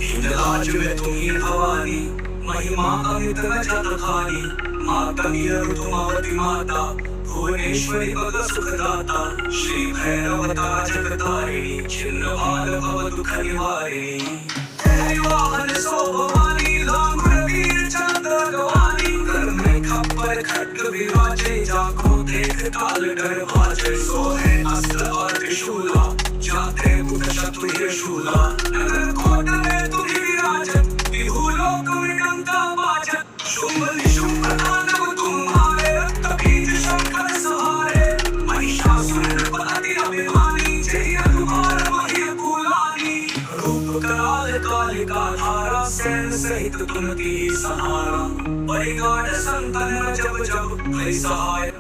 हिंदराज में तुम ही भवानी महिमा अमित न जत खानी माता ऋतुमावती माता भुवनेश्वरी भग सुखदाता श्री भैरवता जगतारिणी छिन्न भाल भव दुख निवारिणी तेरी वाहन सो भवानी लांगुर वीर चंद्र गवानी कर में खप्पर खड्ग विराजे जाको देख काल डर भाजे सोहे अस्त्र और त्रिशूला जाते बुध शत्रु शूला नगर कोट में तुम ही विराजत विभु लोक विडंका बाजत शुंभ निशुंभ तांडव तुम्हारे रक्त बीज शंकर सहारे महिषासुर नृपति अभिमानी जय अनुभार वही कुलानी रूप कराल कालिका धारा सैन सहित तुम की सहारा परिगाढ़ संतन जब जब भय सहाय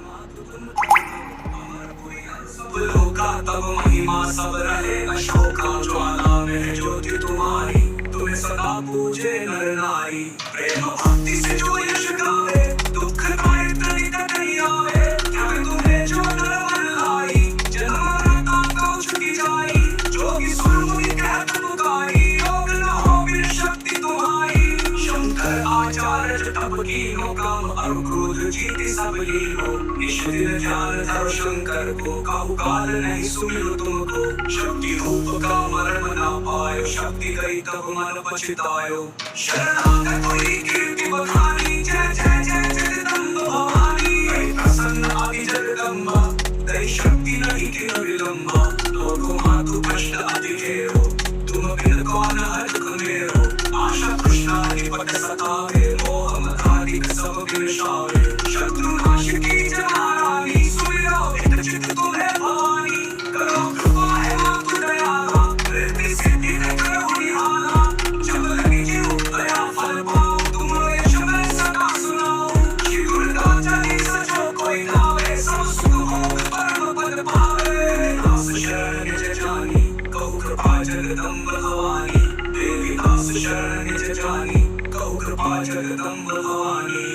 लोका तब महिमा सब रहे अशोका ज्वाला में ज्योति तुम्हारी तुम्हें सदा पूजे नर नारी प्रेम भक्ति से जो यश गावे दुख पाए तनिक नहीं आवे त्याग तुम्हें जो नर मन लाई जन्म मरता को छुटी जाई जोगी सुर मुनि कहत पुकारी योग न हो बिन शक्ति तुम्हारी शंकर आचार्य तप कीनो काम अरु क्रोध जीति सब लीनो निश दिन ध्यान धरो शंकर को काहू काल नहीं सुमिरो तुमको शक्ति रूप का मरण ना पायो शक्ति गई तब मन पछतायो शरणागत हुई कीर्ति बखानी जय जय जय जगदम्ब भवानी ऐ प्रसन्न आदि जगदम्बा तेरी शक्ति नहीं कि विलंबा लोगों मातु कष्ट अति घेरो तुम बिन कौन हर्ष मेरो आशा कृष्णाधिपत सतावे मोह मदाधिक सब विनाशावे शत्रु नाश की जनारानी सुमिरो हित चित तुम्हें भवानी करो कृपा है मातु दयाला रिद्धि सिद्धि है करो निहाला जब लगी जीव दया फल पाओ तुम यश में सदा सुनाओ श्री दुर्गा चली सचो कोई लावे सब सुख भोग परम पद पावे दास शरण निज जानी कहु कृपा जगदम्ब भवानी देवी दास शरण निज जानी कहु कृपा जगदम्ब भवानी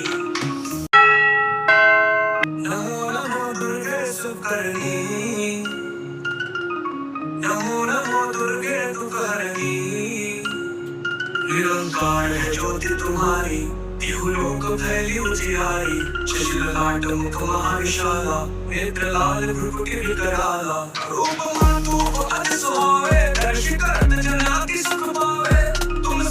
नमो नमो दुर्गे सुकरणी नमो नमो दुर्गे तुकरणी निरंकार है ज्योति तुम्हारी तिहु लोक फैली उजियारी शशि ललाट मुख महाविशाला नेत्र लाल भ्रुकुटि विकराला रूप मातु अति सुहावे दर्श करत जन अति सुख पावे तुम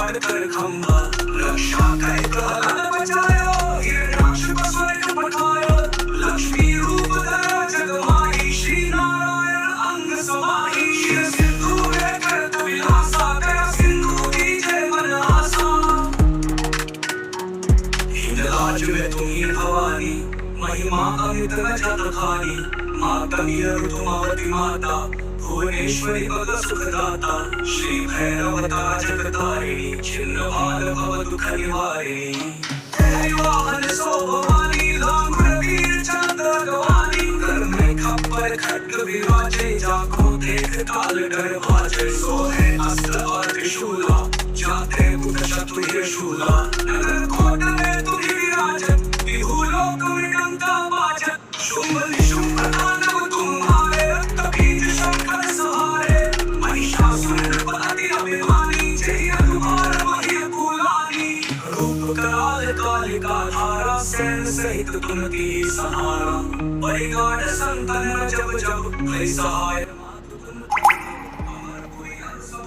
फाड़ कर खंभा रक्षा कर प्रहलाद बचायो हिरण्याक्ष को स्वर्ग पठायो लक्ष्मी रूप धरा जगमाही श्री नारायण अंग समाही शिव सिंधु है करत विलासा दया सिंधु की जय मन आसा हिंदराज में तुम्ही भवानी महिमा अमित न जात खानी माता ऋतुमावती माता भुवनेश्वरी भग सुखदाता श्री भैरवता जगतारिणी छिन्न भाल भव दुख निवारिणी तेरी वाहन सो भवानी लांगुर वीर चंद्र गवानी कर में खप्पर खड्ग विराजे जाको देख काल डर भाजे सोहे अस्त्र और त्रिशूला जाते बुध शत्रु शूला नगर कोट में तुम्ही विराजत बिहु लोक विडंका बाजत शुंभ निशुंभ तांडव तुम्हारे रक्त बीज शंकर सहारे महिषासुर नृपति अभिमानी जय अनुभार वही कुलानी रूप कराल कालिका धारा सैन सहित तुमती सहारा परिगाढ़ संतन जब जब भय सहाय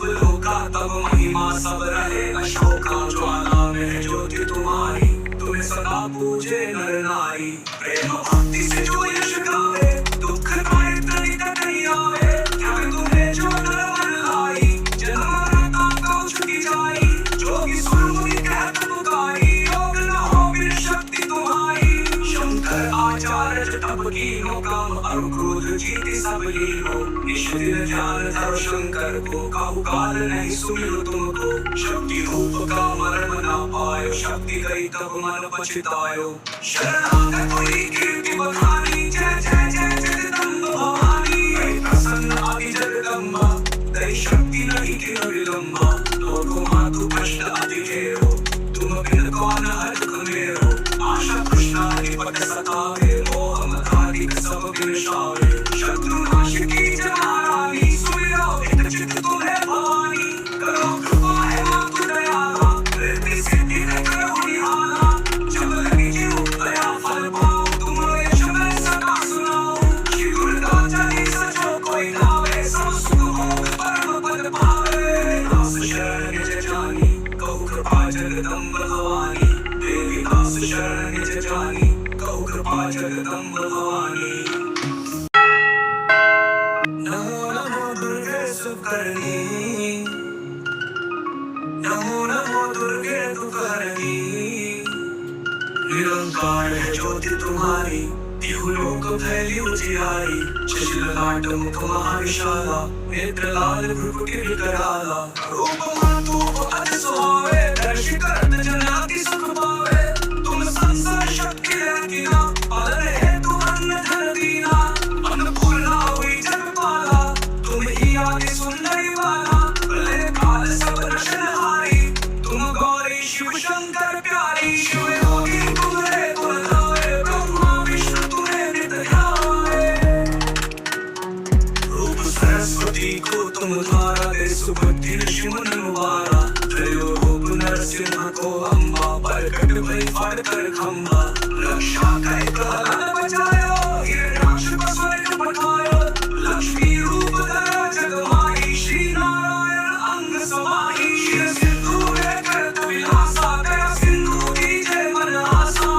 लोका तब महिमा सब रहे अशोका ज्वाला में ज्योति तुम्हारी तुम्हें सदा पूजे नर नारी प्रेम भक्ति से जो यश गावे दुख पाए तनिक नहीं आवे त्याग तुम्हें जो नर मन लाई जन्म मरता को छुटी जाई जोगी सुर मुनि कहत पुकारी योग न हो बिन शक्ति तुम्हारी शंकर आचार्य तप कीनो काम और क्रोध जीति सब लीनो निश दिन ध्यान धरो शंकर को काहू काल नहीं सुमिरो तुमको शक्ति रूप का मरण न पायो शक्ति गई तब मन पछतायो शरणागत हुई कीर्ति बखानी जय जय जय जगदम्ब भवानी हे प्रसन्न आदि जगदम्बा तेरी शक्ति नहीं किन विलंबा लोको मातु कष्ट अति घेरो तुम बिन कौन हर्ष मेरो आशा कृष्णा निपट सतावे मोह मदाधिक सब विनाशावे शत्रु नाश की जनारानी सुमिरो हित चित तुम्हें भवानी करो कृपा है मातु दयाला रिद्धि सिद्धि है करो निहाला जब लगी जीव दया फल पाओ तुम यश में सदा सुनाओ श्री दुर्गा चली सचो कोई गावे सब सुख भोग परम पद पावे दास शरण निज जानी कहु कृपा जगदम्ब भवानी देवी दास शरण निज जानी कहु कृपा जगदम्ब भवानी नमो नमो दुर्गे सुकरणी नमो नमो दुर्गे तुकरणी निरंकार है ज्योति तुम्हारी तिहु लोक फैली उजियारी शशि ललाट मुख महाविशाला नेत्र लाल भ्रुकुटि विकराला रूप मातु अति सुहावे दर्श करत जन अति सुख पावे तुम संसार शक्ति रहती ना पालन हेतु अन्न धन दीना अन्नपूर्णा हुई जगपाला तुम ही आदि सुंदरी वाला प्रलय काल सब रचनहारी तुम गौरी शिव शंकर प्यारी शिव योगी तुम्हारे गुण गावे ब्रह्मा विष्णु तुम्हें नित ध्यावे रूप सरस्वती को तुम धारा दे सुबुद्धि ऋषि मुनि मुबारा त्रयो रूप नरसिंह को अम्बा प्रकट भई फाड़ कर खंभा रक्षा कर प्रहलाद बचायो हिरण्याक्ष को स्वर्ग पठायो लक्ष्मी रूप धरा जगमाही श्री नारायण अंग समाही शिव सिंधु है करत विलासा दया सिंधु की जय मन आसा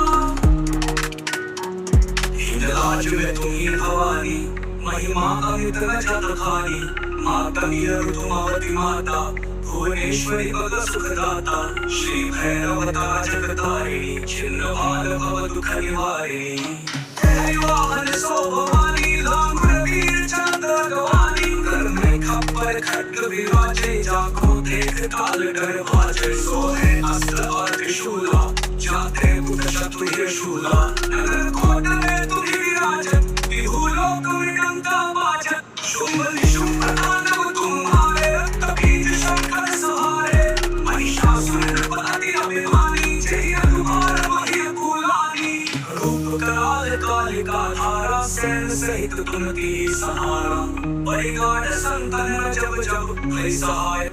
हिंदराज में तुम्ही भवानी महिमा अमित न जात खानी माता ऋतुमावती माता भुवनेश्वरी भग सुखदाता श्री भैरवता जगतारिणी छिन्न भाल भव दुख निवारिणी तेरी वाहन सो भवानी लांगुर वीर चंद्र गवानी कर में खप्पर खड्ग विराजे जाको देख काल डर भाजे सोहे अस्त्र और त्रिशूला जाते बुध शत्रु शूला नगर कोट में तुम्ही विराजत बिहु लोक विडंका बाजत शुंभ निशुंभ तांडव तुम्हारे रक्त बीज शंकर सहारे महिषासुर नृपति अभिमानी जय अनुभार वही कुलानी रूप कराल कालिका धारा सैन सहित तुमती सहारा परिगाढ़ संतन जब जब भय सहाय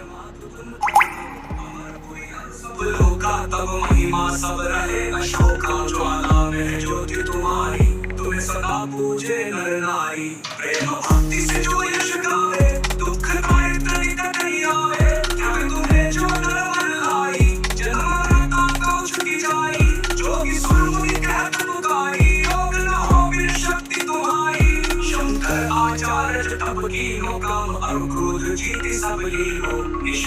लोका तब महिमा सब रहे अशोका ज्वाला में ज्योति तुम्हारी तुम्हें सदा पूजे नर नारी प्रेम भक्ति से जो यश गावे दुख पाए तनिक नहीं आवे त्याग तुम्हें जो नर मन लाई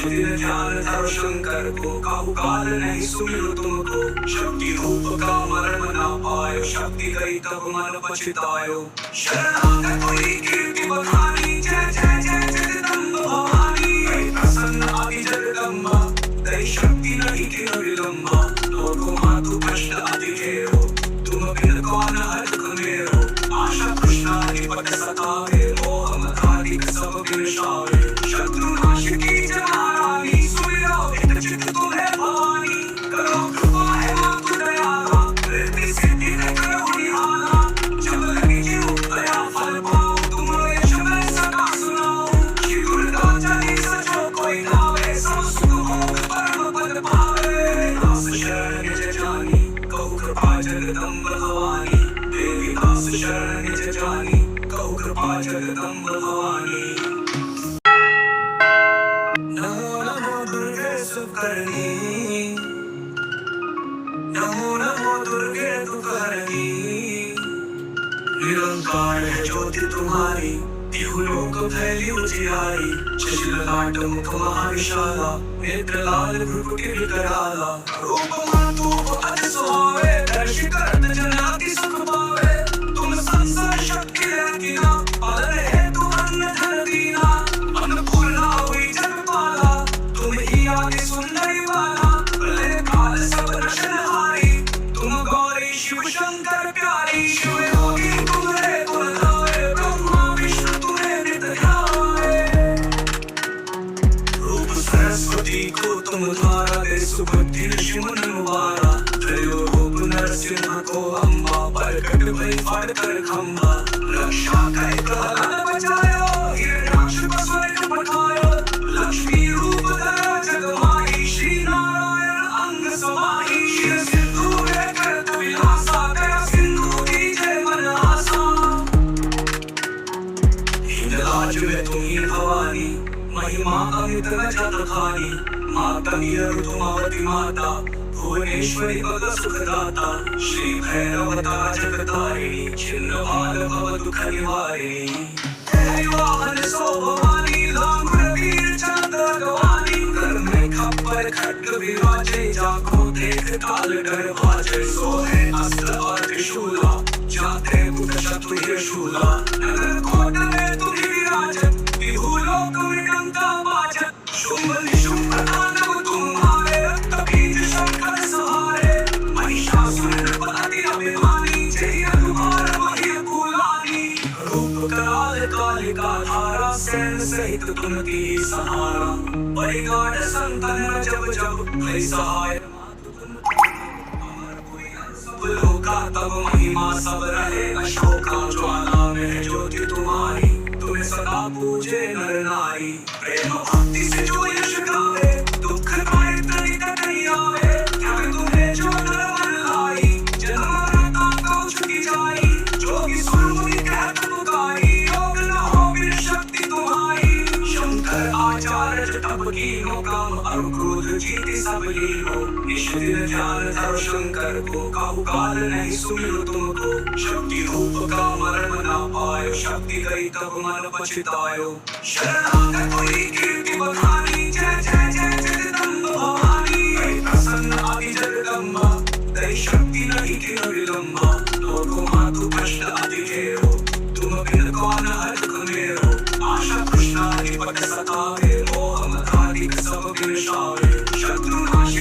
दिन ध्यान धरो शंकर को, काहू काल नहीं सुमिरो तुमको। शक्ति रूप का मरण ना पायो, शक्ति गई तब मन पछतायो। शरणागत हुई कीर्ति बखानी, जय जय जय जगदम्ब भवानी। गई प्रसन्न आदि जगदम्बा, तेरी शक्ति नहीं किन विलंबा। लोको मातु कष्ट अति घेरो, तुम बिन कौन हरख मेरो। आशा कृष्णाधिपत सतावे, मोह मदाधिक सब विनाशावे। शत्रु नाश की जनारानी, सुमिरो हित चित तुम्हें भवानी। करो कृपा है मातु दयाला, रिद्धि सिद्धि है करो निहाला। जब लगी जीव दया फल पाओ, तुम यश में सदा सुनाओ। श्री दुर्गा चालीसा जो कोई गावे, सब सुख भोग परम पद पावे। दास शरण निज जानी, कहु कृपा जगदम्ब भवानी। देवी दास शरण निज जानी, कहु कृपा जगदम्ब भवानी। नमो नमो दुर्गे सुकरनी, नमो नमो दुर्गे दुखहरनी। निरंकार है ज्योति तुम्हारी, तिहु लोक फैली उजियारी। शशि ललाट मुख महाविशाला, नेत्र लाल भ्रुकुटि विकराला। रूप मातु अति सुहावे, दर्श करत जन अति सुख पावे। तुम संसार शक्ति रंगीना, पालन हेतु अन्न धन दीना। अन्नपूर्णा हुई जगपाला, तुम ही आदि सुंदरी बाला। प्रलय काल सब रचनहारी, तुम गौरी शिव शंकर प्यारी। शिव योगी तुम्हारे गुण गावे, ब्रह्मा विष्णु तुम्हें नित ध्यावे। रूप सरस्वती को तुम धारा, दे सुबुद्धि ऋषि मुनि मुबारा। त्रयो रूप नरसिंह को अम्बा, प्रकट भई फाड़ कर खंबा। रक्षा कई प्रहलाद बचायो, हिरण्याक्ष को स्वर्ग पठायो। लक्ष्मी रूप धरा जग माही, श्री नारायण अंग समाही। शिव सिंधु में करत विलासा, दया सिंधु दीजे मन आसा। हिंदराज में तुम ही भवानी, महिमा अमित न जत खानी। माता ऋतुमती माता, भुवनेश्वरी भग सुखदाता। श्री भैरवता जगतारिणी, छिन्न भाल भव दुख निवारिणी। तेरी वाहन सो भवानी, लांगुर वीर चंद्र गवानी। कर में खप्पर खड्ग विराजे, जाको देख काल डर भाजे। सोहे अस्त्र और त्रिशूला, जाते बुध शत्रु शूला। नगर कोट में तुम ही विराजत, तिहु लोक में डंका बाजत। शुंभ निशुंभ दानव तुम्हारे, रक्त बीज शंकर सहारे। महिषासुर नृपति अभिमानी, जय अनुभार वही कुलानी। रूप कराल कालिका धारा, सैन सहित तुम की सहारा। परिगाढ़ संतन जब जब, भय सहाय मातु तुम। अमर हुई सब लोका, तब महिमा सब रहे अशोका। ज्वाला में ज्योति तुम्हारी, तुम्हें सदा पूजे नर नारी। प्रेम भक्ति से जो यश गावे, दुख पाए तनिक नहीं आवे। त्याग तुम्हें जो नर मन लाई, जन्म मरता को छुटी जाई। जोगी सुर मुनि कहत पुकारी, योग न हो बिन शक्ति तुम्हारी। शंकर आचार्य तप कीनो, काम और क्रोध जीति सब लीनो। निश दिन ध्यान धरो शंकर को, काहू काल नहीं सुमिरो तुमको। शक्ति रूप का मरण ना पायो, शक्ति गई तब मन पछतायो। शरणागत हुई कीर्ति बखानी, जय जय जय जगदम्ब भवानी। गई प्रसन्न आदि जगदम्बा, तेरी शक्ति नहीं किन विलंबा। लोको मातु कष्ट अति घेरो, तुम बिन कौन हरख मेरो। आशा कृष्णाधिपत सतावे, मोह मदाधिक सब विनाशावे। शत्रु नाश